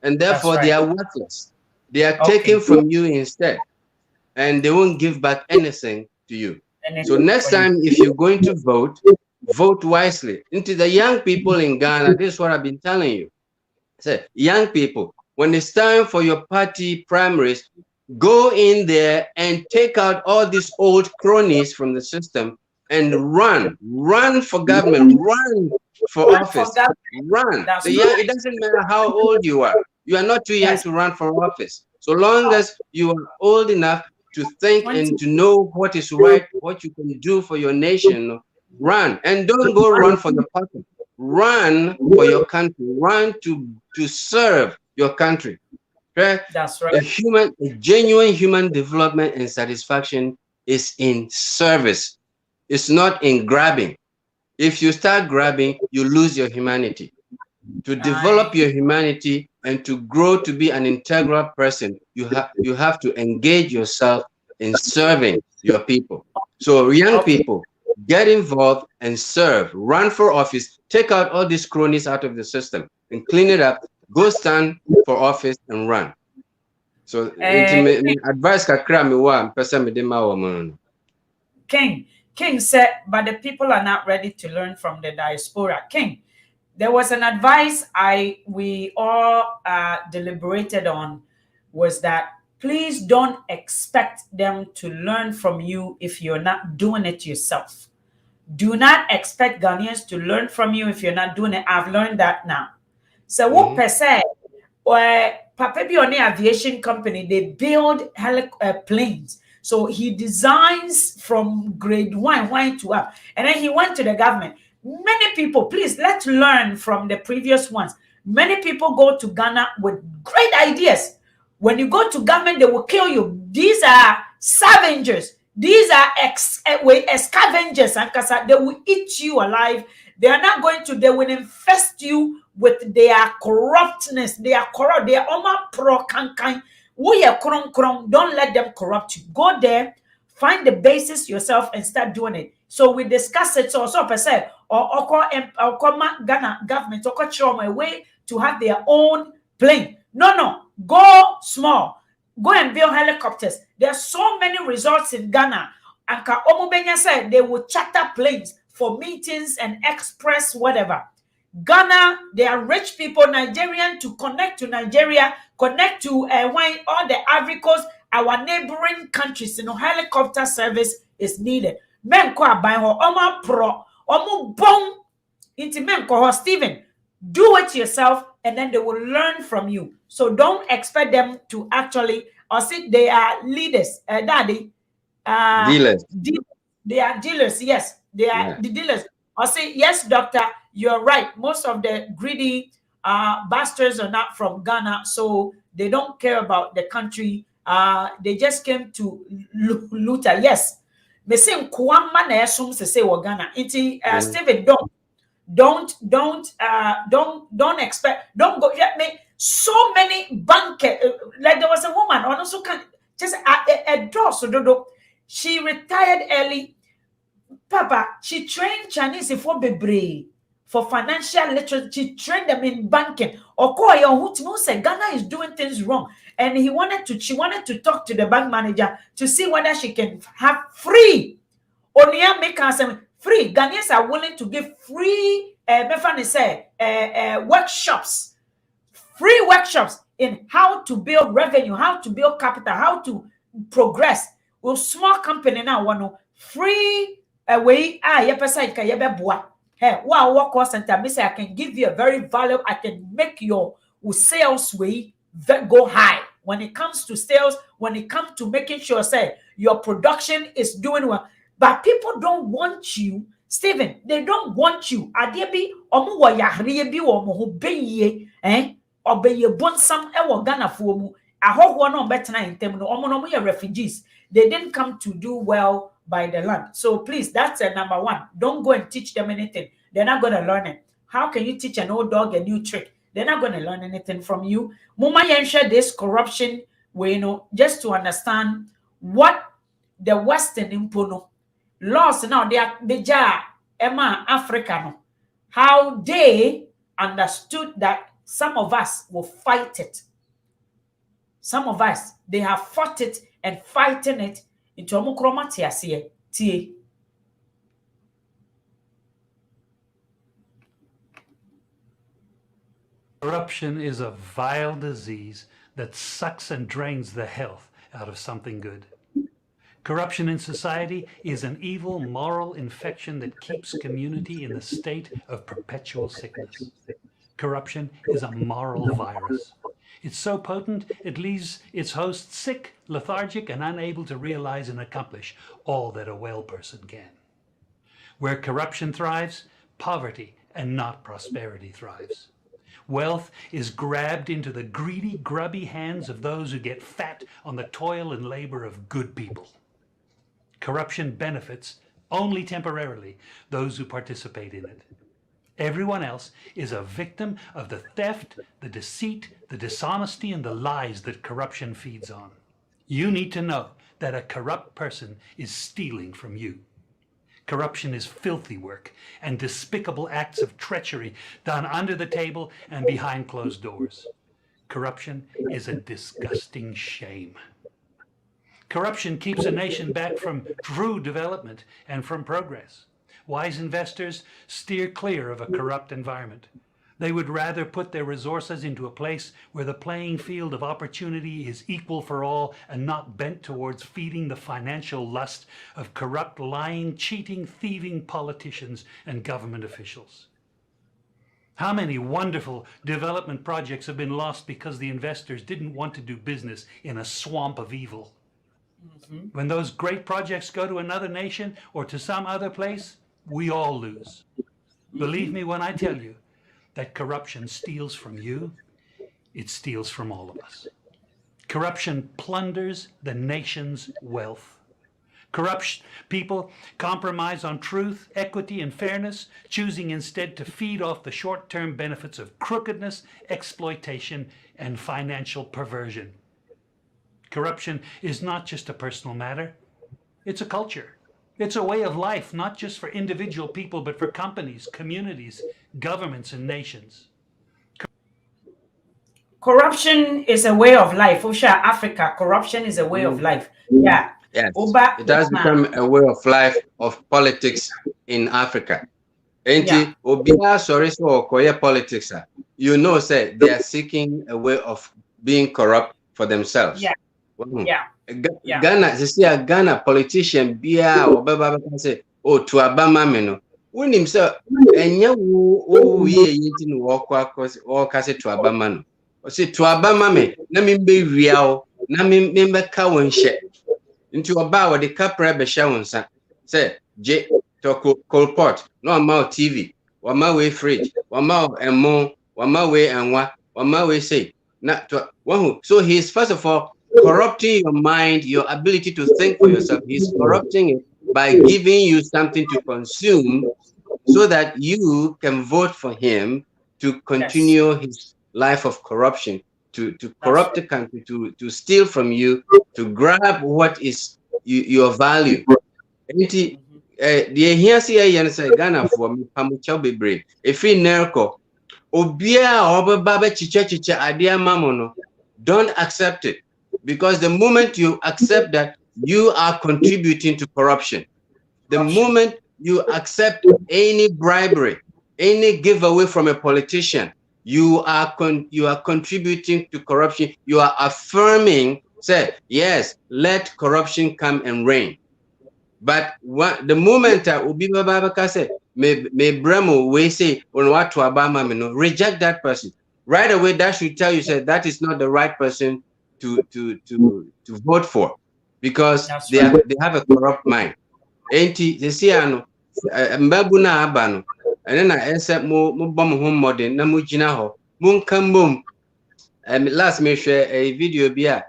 Speaker 4: and therefore they are worthless. They are taken from you instead, and they won't give back anything to you. So next time, if you're going to vote, vote wisely. Into the young people in Ghana, this is what I've been telling you. Say, young people, when it's time for your party primaries, go in there and take out all these old cronies from the system and run for government, run for office, run. It doesn't matter how old you are. You are not too young to run for office. So long as you are old enough to think and to know what is right, what you can do for your nation, run. And don't go run for your party. Run for your country. Run to serve your country. Right?
Speaker 1: That's right.
Speaker 4: A genuine human development and satisfaction is in service. It's not in grabbing. If you start grabbing, you lose your humanity. To develop your humanity and to grow to be an integral person, you have to engage yourself in serving your people. So young people, get involved and serve. Run for office. Take out all these cronies out of the system and clean it up. Go stand for office and run. So advice
Speaker 1: King said, but the people are not ready to learn from the diaspora. King, there was an advice we all deliberated on, was that please don't expect them to learn from you if you're not doing it yourself. Do not expect Ghanaians to learn from you if you're not doing it. I've learned that now. So what per se, Papa Bione Aviation Company, they build planes. So he designs from grade 1 to up. And then he went to the government. Many people, please, let's learn from the previous ones. Many people go to Ghana with great ideas. When you go to government, they will kill you. These are scavengers. These are scavengers. They will eat you alive. They are not going to, they will infest you with their corruptness. They are corrupt. They are oma pro kankan. Don't let them corrupt you. Go there, find the basis yourself and start doing it. So we discuss it. So per se, or Ghana government, or a way to have their own plane. No. Go small. Go and build helicopters. There are so many resorts in Ghana. And Omubenya said they will charter planes for meetings and express whatever. Ghana, they are rich people, Nigerian, to connect to Nigeria, connect to all the Ivory Coast, our neighboring countries. Helicopter service is needed. Men ko abayho, oma pro, omu bong, inti men ko Stephen. Do it yourself, and then they will learn from you. So don't expect them to actually, or see they are leaders. Daddy,
Speaker 4: Dealers.
Speaker 1: They are dealers. Yes, they are the dealers. I say, yes, doctor, you're right. Most of the greedy bastards are not from Ghana, so they don't care about the country. They just came to loot. Yes. They say Kwama na esum se say Ghana. Stephen, don't expect, don't go get me so many banker. Like there was a woman on also can just a door so dodo. She retired early. Papa, she trained Chinese for bebre for financial literacy. She trained them in banking. Okoye who said Ghana is doing things wrong, and she wanted to talk to the bank manager to see whether she can have free. Onia make us free. Ghanaians are willing to give free workshops, free workshops in how to build revenue, how to build capital, how to progress. With small company now one free way yepeside ka yebeboa. Hey, wow, work call center. Me say I can give you a very valuable, I can make your sales way go high. When it comes to sales, when it comes to making sure say your production is doing well. But people don't want you, Stephen. They don't want you. Adebi omu wa yahriye bi wo mo ho benye obeye bonsam e wo Ghana fo mu ahoho no betena intem no omo no mo refugees. They didn't come to do well by the land. So please, that's number one. Don't go and teach them anything. They're not going to learn it. How can you teach an old dog a new trick? They're not going to learn anything from you. Muma yensha this corruption way, just to understand what the Western impono laws now they are Emma Africa, how they understood that some of us will fight it. Some of us, they have fought it and fighting it into omukromatia tie.
Speaker 6: Corruption is a vile disease that sucks and drains the health out of something good. Corruption in society is an evil moral infection that keeps community in the state of perpetual sickness. Corruption is a moral virus. It's so potent, it leaves its host sick, lethargic, and unable to realize and accomplish all that a well person can. Where corruption thrives, poverty and not prosperity thrives. Wealth is grabbed into the greedy, grubby hands of those who get fat on the toil and labor of good people. Corruption benefits only temporarily those who participate in it. Everyone else is a victim of the theft, the deceit, the dishonesty, and the lies that corruption feeds on. You need to know that a corrupt person is stealing from you. Corruption is filthy work and despicable acts of treachery done under the table and behind closed doors. Corruption is a disgusting shame. Corruption keeps a nation back from true development and from progress. Wise investors steer clear of a corrupt environment. They would rather put their resources into a place where the playing field of opportunity is equal for all and not bent towards feeding the financial lust of corrupt, lying, cheating, thieving politicians and government officials. How many wonderful development projects have been lost because the investors didn't want to do business in a swamp of evil? When those great projects go to another nation or to some other place, we all lose. Believe me when I tell you that corruption steals from you, it steals from all of us. Corruption plunders the nation's wealth. Corrupt people compromise on truth, equity, and fairness, choosing instead to feed off the short-term benefits of crookedness, exploitation, and financial perversion. Corruption is not just a personal matter, it's a culture. It's a way of life, not just for individual people, but for companies, communities, governments, and nations.
Speaker 1: Corruption is a way of life. Osha Africa, corruption is a way of life. Yeah.
Speaker 4: Yes. It has become a way of life of politics in Africa. And Obia sorry so Korea politics. You know, say they are seeking a way of being corrupt for themselves.
Speaker 1: Yeah.
Speaker 4: Ghana, see a Ghana politician bia or baba say, oh, to Obama meno. When himself and you ye walk or cast to Obama. Or say to Obama me, let me be real, let me cow and shit. into oba with the capra be shawonsa say J to coal pot no amount TV wama we fridge wama emo wama we enwa wama we say not to one. So he's first of all corrupting your mind, your ability to think for yourself. He's corrupting it by giving you something to consume so that you can vote for him to continue his life of corruption, to corrupt the country, to steal from you, to grab what is your value. The here see Ghana for me pamucha bebre. If in Nerco, Obia or Baba Chicha idea mamono, don't accept it. Because the moment you accept that, you are contributing to corruption. The moment you accept any bribery, any giveaway from a politician, you are contributing to corruption. You are affirming, say, yes, let corruption come and reign. But the moment Obi Babaka said, may Bremo we say on what to Obama, reject that person. Right away, that should tell you, say, that is not the right person to vote for, because they have a corrupt mind. Enti sesiano mbabu na abano ene na ense mo bom ho modern na mo gina ho mo nkambom. Last me share a video bi a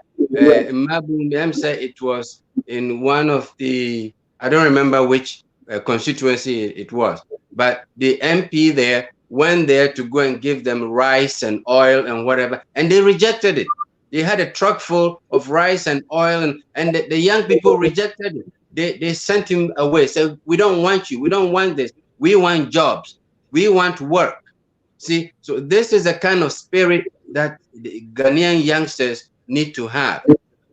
Speaker 4: mbabu them say it was in one of the, I don't remember which constituency it was, but the MP there went there to go and give them rice and oil and whatever, and they rejected it. They had a truck full of rice and oil, and the young people rejected it. They sent him away, said, we don't want you, we don't want this, we want jobs, we want work. See, so this is the kind of spirit that the Ghanaian youngsters need to have.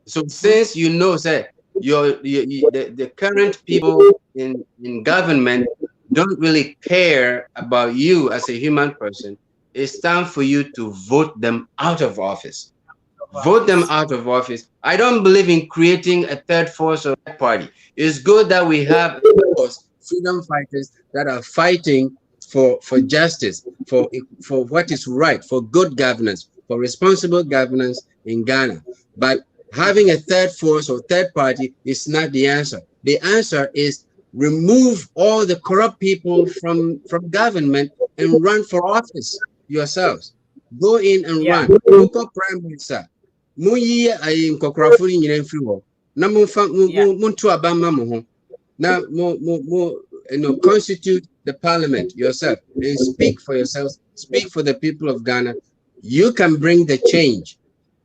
Speaker 4: So since you know, say, the current people in government don't really care about you as a human person, it's time for you to vote them out of office. Vote them out of office. I don't believe in creating a third force or third party. It's good that we have freedom fighters that are fighting for justice, for what is right, for good governance, for responsible governance in Ghana. But having a third force or third party is not the answer. The answer is remove all the corrupt people from government and run for office yourselves. Go in and run. Look up Prime Minister. Muyi ayi nkokrafuri nyire mfiri ho na muntu abama mo ho na constitute the parliament yourself and speak for yourselves, speak for the people of Ghana. You can bring the change,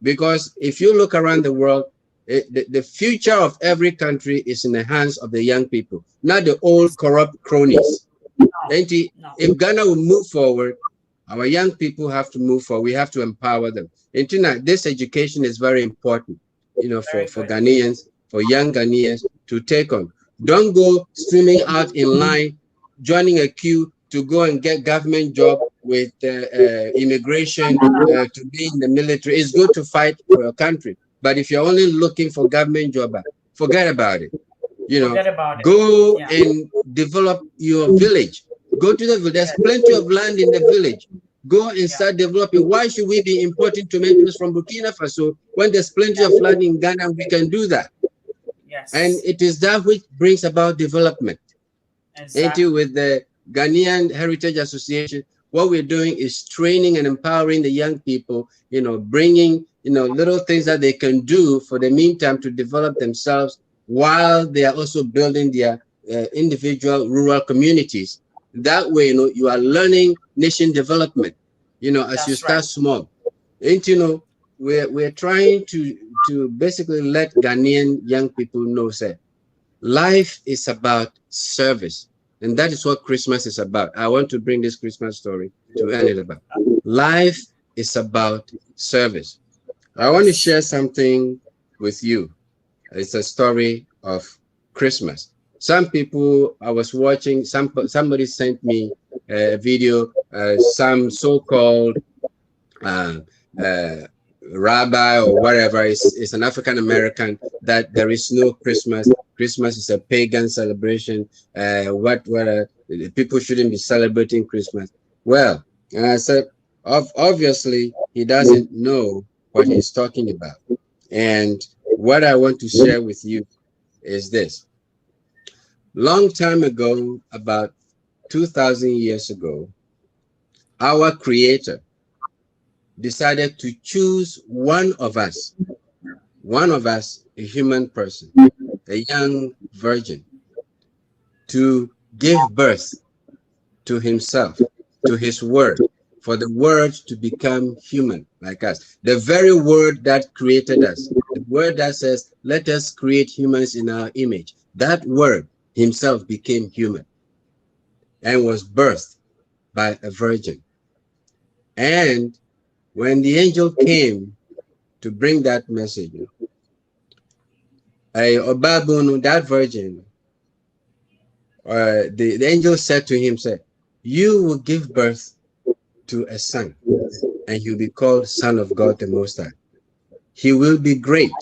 Speaker 4: because if you look around the world, the future of every country is in the hands of the young people, not the old corrupt cronies. If Ghana will move forward, our young people have to move forward. We have to empower them. And tonight, this education is very important, for Ghanaians, for young Ghanaians to take on. Don't go streaming out in line, joining a queue to go and get government job with immigration, to be in the military. It's good to fight for your country. But if you're only looking for government job, forget about it. Go and develop your village. Go to the village. There's plenty of land in the village. Go and start developing. Why should we be importing tomatoes from Burkina Faso when there's plenty of land in Ghana? We can do that.
Speaker 1: Yes.
Speaker 4: And it is that which brings about development. Exactly. With the Ghanaian Heritage Association, what we're doing is training and empowering the young people, bringing, little things that they can do for the meantime to develop themselves while they are also building their individual rural communities. That way, you are learning nation development, as you start small. And, we're trying to basically let Ghanaian young people know, say, life is about service. And that is what Christmas is about. I want to bring this Christmas story to end it about. Life is about service. I want to share something with you. It's a story of Christmas. Some people, I was watching, somebody sent me a video, some so-called rabbi or whatever is an African American, that there is no Christmas. Christmas is a pagan celebration. People shouldn't be celebrating Christmas. Well, and I said, obviously he doesn't know what he's talking about. And what I want to share with you is this. Long time ago, about 2,000 years ago, our Creator decided to choose one of us, a human person, a young virgin, to give birth to himself, to his word, for the word to become human like us. The very word that created us, the word that says, let us create humans in our image. That word himself became human and was birthed by a virgin. And when the angel came to bring that message, Obabunu, that virgin, the angel said to him, said, you will give birth to a son, and he'll be called Son of God the Most High. He will be great,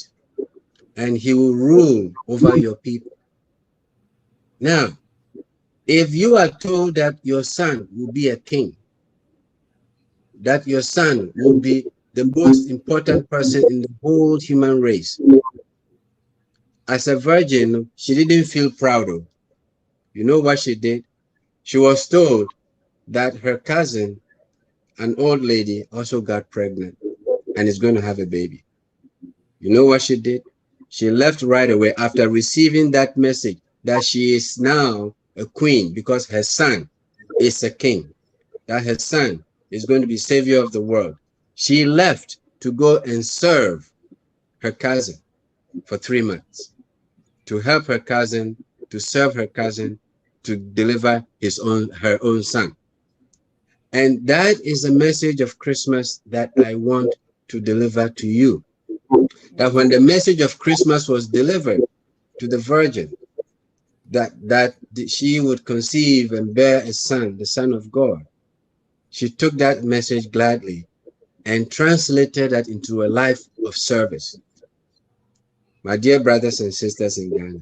Speaker 4: and he will rule over your people. Now, if you are told that your son will be a king, that your son will be the most important person in the whole human race, as a virgin, she didn't feel proud of. You know what she did? She was told that her cousin, an old lady, also got pregnant and is going to have a baby. You know what she did? She left right away after receiving that message that she is now a queen because her son is a king, that her son is going to be savior of the world. She left to go and serve her cousin for 3 months, to help her cousin, to serve her cousin, to deliver her own son. And that is a message of Christmas that I want to deliver to you. That when the message of Christmas was delivered to the Virgin, that she would conceive and bear a son, the Son of God, she took that message gladly and translated that into a life of service. My dear brothers and sisters in Ghana,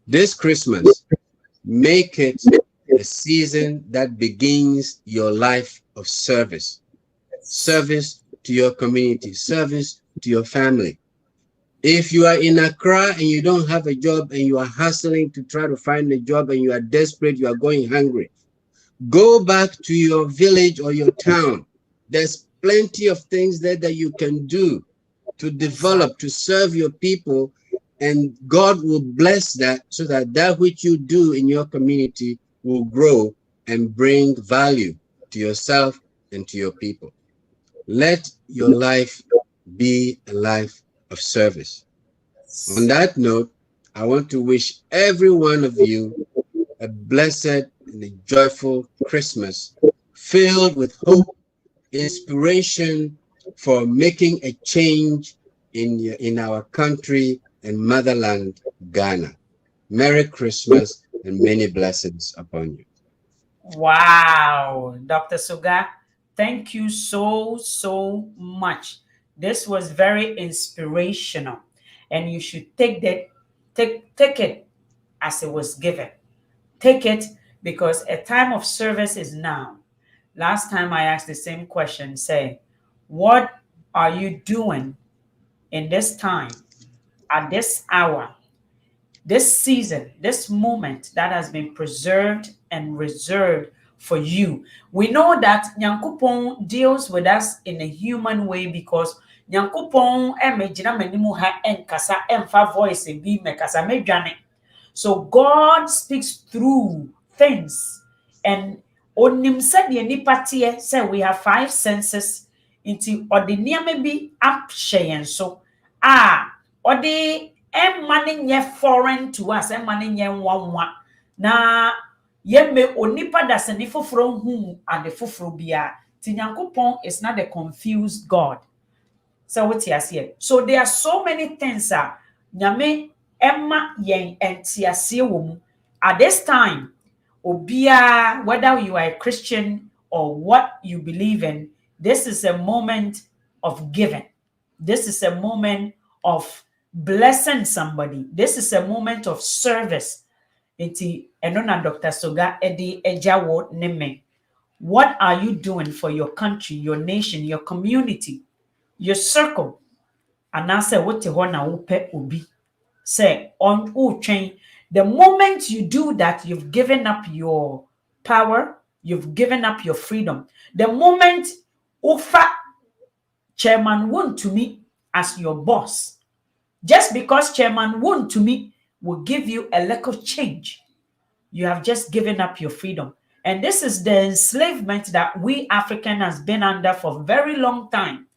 Speaker 4: this Christmas, make it a season that begins your life of service. Service to your community, service to your family. If you are in Accra and you don't have a job and you are hustling to try to find a job and you are desperate, you are going hungry, go back to your village or your town. There's plenty of things there that you can do to develop, to serve your people, and God will bless that so that that which you do in your community will grow and bring value to yourself and to your people. Let your life be a life of service. On that note, I want to wish every one of you a blessed and a joyful Christmas filled with hope, inspiration for making a change in our country and motherland, Ghana. Merry Christmas and many blessings upon you.
Speaker 1: Wow, Dr. Sogah, thank you so much. This was very inspirational, and you should take it as it was given. Take it because a time of service is now. Last time I asked the same question, say, what are you doing in this time, at this hour, this season, this moment that has been preserved and reserved for you? We know that Nyankopon deals with us in a human way because Nyankopon emejina manimu ha enkasa emfa voice bi mekasa medwane. So God speaks through things, and onim said nipa tie say we have 5 senses into ordinary bi apshe so odi emane nye foreign to us, emane nye nwanwa na yeme onipa da se ni foforo hu and the foforo bia ti Nyankopon is not a confused God. So what you see? So there are so many things nyame emma yen entiasie wo mu at this time. Obia, whether you are a Christian or what you believe in, this is a moment of giving. This is a moment of blessing somebody. This is a moment of service. Enti enona Dr. Sogah edi ejawo neme. What are you doing for your country, your nation, your community, your circle? And I say, what you want to obi? say on chain. The moment you do that, you've given up your power, you've given up your freedom. The moment Ufa Chairman Woon to me as your boss, just because Chairman Woon to me will give you a lack of change, you have just given up your freedom. And this is the enslavement that we African has been under for a very long time.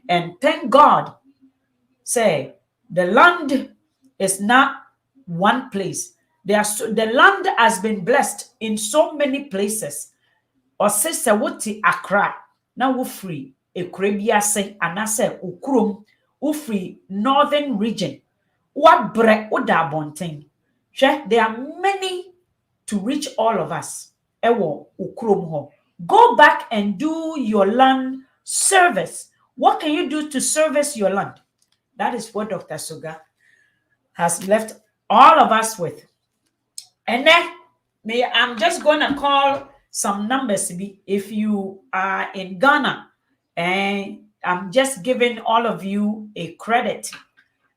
Speaker 1: And thank God, say, the land is not one place. The land has been blessed in so many places. Or sister wuti Accra, na wo free Ekrebiase anase ukrum, wo free northern region. What bre oda bonten. There are many to reach all of us. Ewo ukrum ho. Go back and do your land service. What can you do to service your land? That is what Dr. Sogah has left all of us with. And then I'm just going to call some numbers. If you are in Ghana, and I'm just giving all of you a credit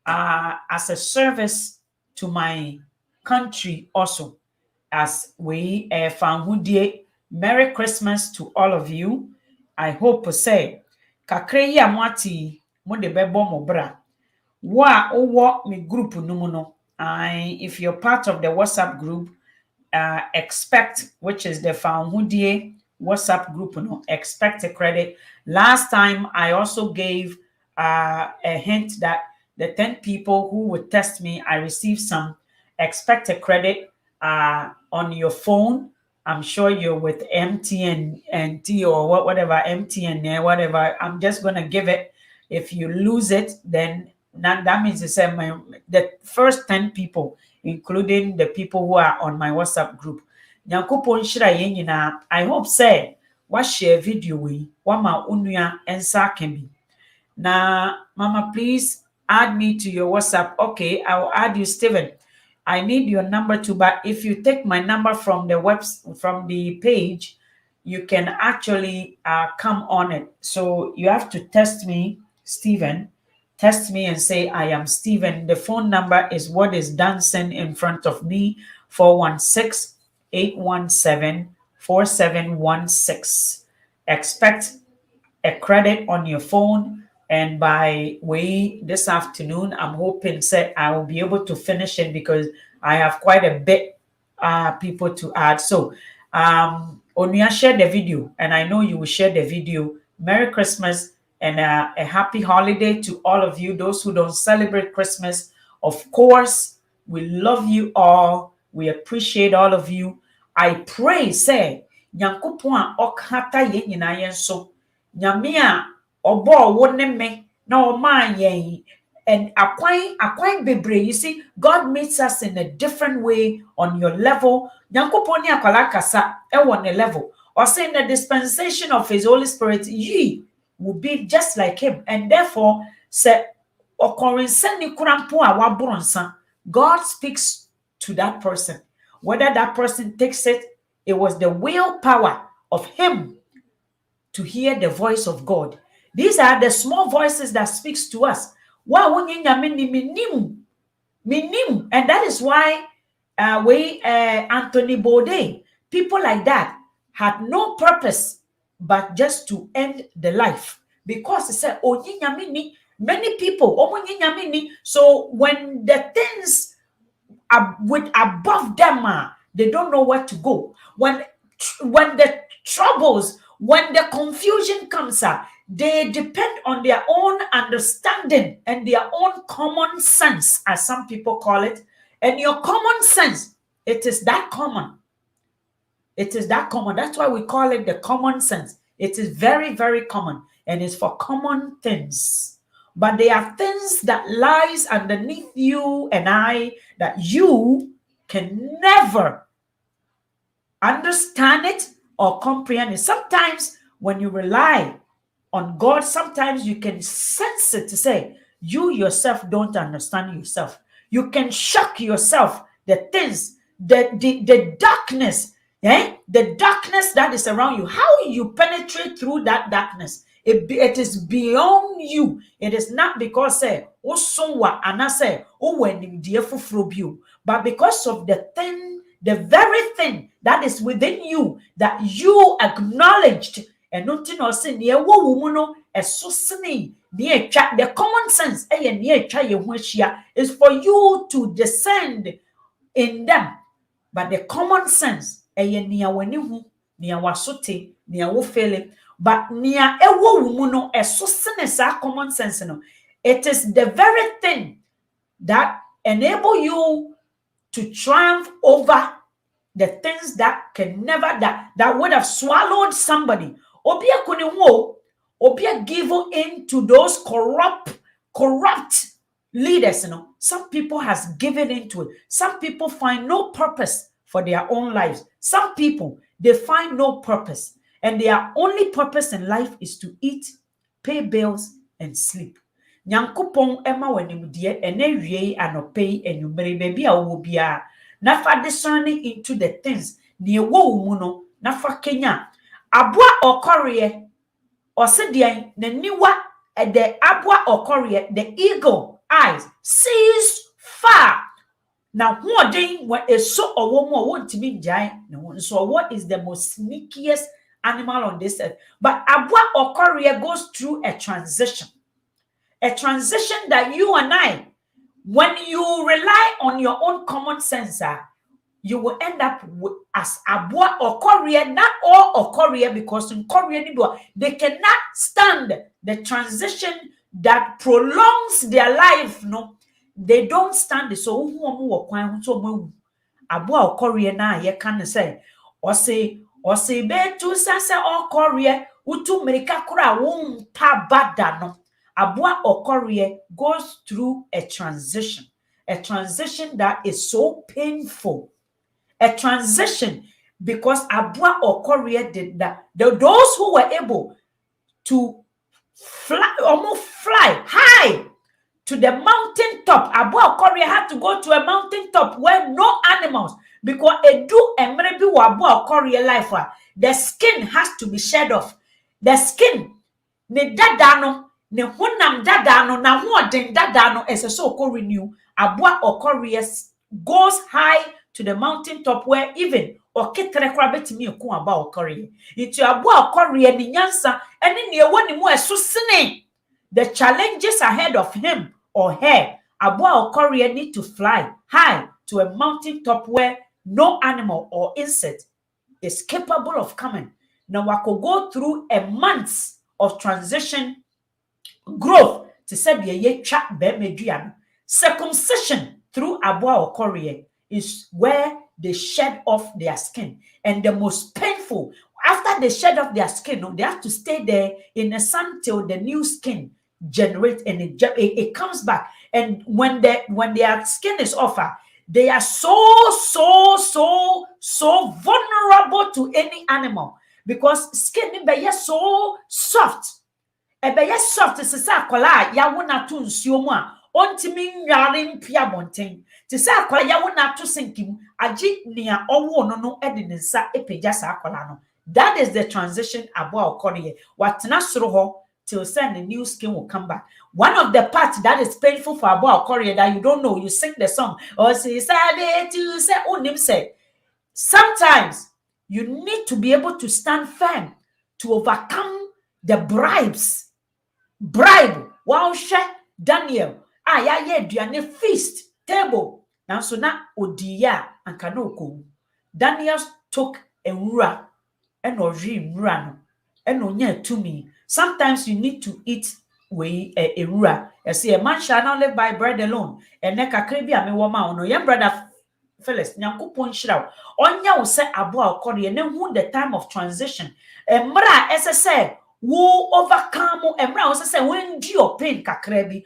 Speaker 1: as a service to my country also. As we found Merry Christmas to all of you. I hope to say, kakre ya mwati mo de bebo mo bra. Wa owo mi group numuno. If you're part of the WhatsApp group, expect, which is the Foundhudie WhatsApp group, expect a credit. Last time I also gave a hint that the 10 people who would test me, I received some. Expect a credit on your phone. I'm sure you're with MTN and T or whatever, MTN, whatever. I'm just going to give it. If you lose it, then that means the first 10 people, including the people who are on my WhatsApp group. I hope say what share video we wama unuya ensa can be. Now, Mama, please add me to your WhatsApp. Okay, I'll add you, Stephen. I need your number too, but if you take my number from the page, you can actually come on it. So you have to text me, Stephen. Text me and say, I am Stephen. The phone number is what is dancing in front of me, 416-817-4716. Expect a credit on your phone. And by this afternoon, I'm hoping that I will be able to finish it because I have quite a bit people to add. So Onuya, share the video, and I know you will share the video. Merry Christmas. And a happy holiday to all of you. Those who don't celebrate Christmas, of course, we love you all. We appreciate all of you. I pray, say, Nyankopon okhata ye nyina yen so. Nyame a obo wo ne me na o man yen. And akwan bebre, you see, God meets us in a different way on your level. Nyankopon ni akwala kasa e won a level. Or say in the dispensation of his Holy Spirit, ye will be just like him, and therefore say God speaks to that person. Whether that person takes it, it was the willpower of him to hear the voice of God. These are the small voices that speaks to us. And that is why Anthony Bourdain, people like that had no purpose but just to end the life, because he said, "Oh, many people, so when the things are with above them, they don't know where to go. When the troubles, when the confusion comes up, they depend on their own understanding and their own common sense, as some people call it. And your common sense, it is that common. It is that common. That's why we call it the common sense. It is very, very common, and it's for common things. But there are things that lies underneath you and I that you can never understand it or comprehend it. Sometimes when you rely on God, sometimes you can sense it to say, you yourself don't understand yourself. You can shock yourself, the things, the darkness, the darkness that is around you. How you penetrate through that darkness, it is beyond you. It is not because Osonwa anase owenimdie fufuro bio. But because of the very thing that is within you that you acknowledged, and nothing or sin near woman as so sinning near the common sense is for you to descend in them. But the common sense near wenihu near wasote near wo fele. But near ewo wumuno as so sin common sense no. It is the very thing that enable you to triumph over the things that can never, that would have swallowed somebody. Obia kuniwo, obia give in to those corrupt leaders. Some people has given into it. Some people find no purpose for their own lives. Some people, they find no purpose. And their only purpose in life is to eat, pay bills, and sleep. Nyankopon ema wenimdie ene wie anope enumere baby a wo bia na fa discerning into the things ne wo mu no na fa kenya aboa okore osedian na niwa the aboa okore the eagle eyes sees far. Now hoden when eso owo mu owo ntimi njai no so what is the most sneakiest animal on this earth? But aboa okore goes through a transition. A transition that you and I, when you rely on your own common sense, you will end up as Abua or Korea, not all or Korea, because in Korea they cannot stand the transition that prolongs their life. No, they don't stand it. So Abua or Korea na ye can say or say be to sasa or Korea utu merika kura won pa badano. Abua Okorie goes through a transition that is so painful. A transition because Abua Okorie did that. Those who were able to fly, almost fly high to the mountain top. Abua Okorie had to go to a mountain top where no animals, because edu emrebi wa Abua Okorie life, the skin has to be shed off. The skin, ne dadano. Ne honam dadano na hoden dadano as a so renew. Abua Okorie goes high to the mountain top where even oketre kwa betimi eku aba Okorie. Itu Abua Okorie ni nyansa ene ne woni mu esusene. The challenges ahead of him or her, Abua Okorie need to fly high to a mountain top where no animal or insect is capable of coming. Now I could go through a month of transition growth to say ye chat bemeduan. Circumcision through Abua Okorie is where they shed off their skin. And the most painful, after they shed off their skin, they have to stay there in the sun till the new skin generates and it comes back. And when their skin is off, they are so vulnerable to any animal because skin is so soft. Ebe soft is akwala ya wona to nsuo mu a ontimi nware mpia bonten te se akwala ya wona to sinkim agi nia owo no ede ne nsa epeja sa akwala no. That is the transition Abua Okorie watena soro ho till send the new skin will come back. One of the parts that is painful for Abua Okorie that you don't know, you sing the song or say to say onim say sometimes you need to be able to stand firm to overcome the bribes. Bribe, wow, Daniel, duane feast table. Now, so now, Odia and Kanoko. Daniel took a rura and or dream run and on near to me. Sometimes you need to eat way a rura. I say a man shall not live by bread alone. And neka kribia me woma no young brother Phyllis, Nyanko point shroud. Onya will say Abua Okorie and then who the time of transition. And Mra, as I said, wo overcome emra also say when your pain kakrebi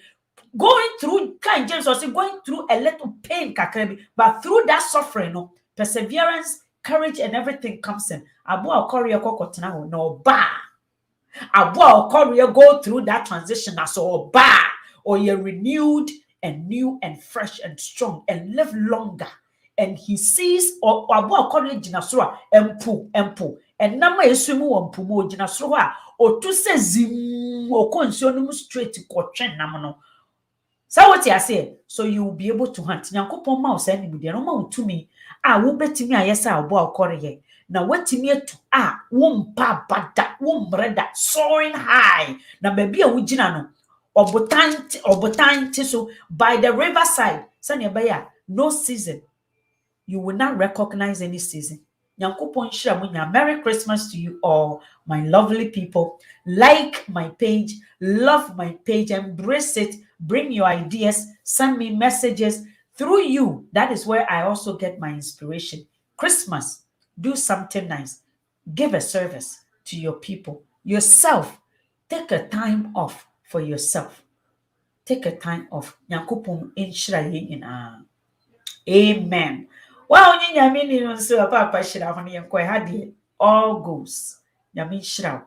Speaker 1: going through kind James was going through a little pain kakrebi but through that suffering no perseverance courage and everything comes in. Abua Okorie kokotena ho no ba Abua Okorie go through that transition as o ba or you're renewed and new and fresh and strong and live longer. And he sees or Abua Okorie jinasura empu and nama esumu wampumo jinasura or to say zim or consume straight to coach namono. So what you say? So you will be able to hunt. Nyankopon ma osa ni mudia no ma utumi a wo betimi ayesa obo akore ye. Na watimi etu a wo mpa bada, wo mreda soaring high. Na baby a wugina no obotan so by the riverside. Sanya baya no season. You will not recognize any season. Nyankopon shira mo nya. Merry Christmas to you all, my lovely people. Like my page, love my page, embrace it, bring your ideas, send me messages. Through you, that is where I also get my inspiration. Christmas, do something nice. Give a service to your people. Yourself, take a time off for yourself. Take a time off. Nyankopon inshira ye nyinaa. Amen. Well, nyame ni no so papa shira ho ne yenko ha de all goes. Nyame shira.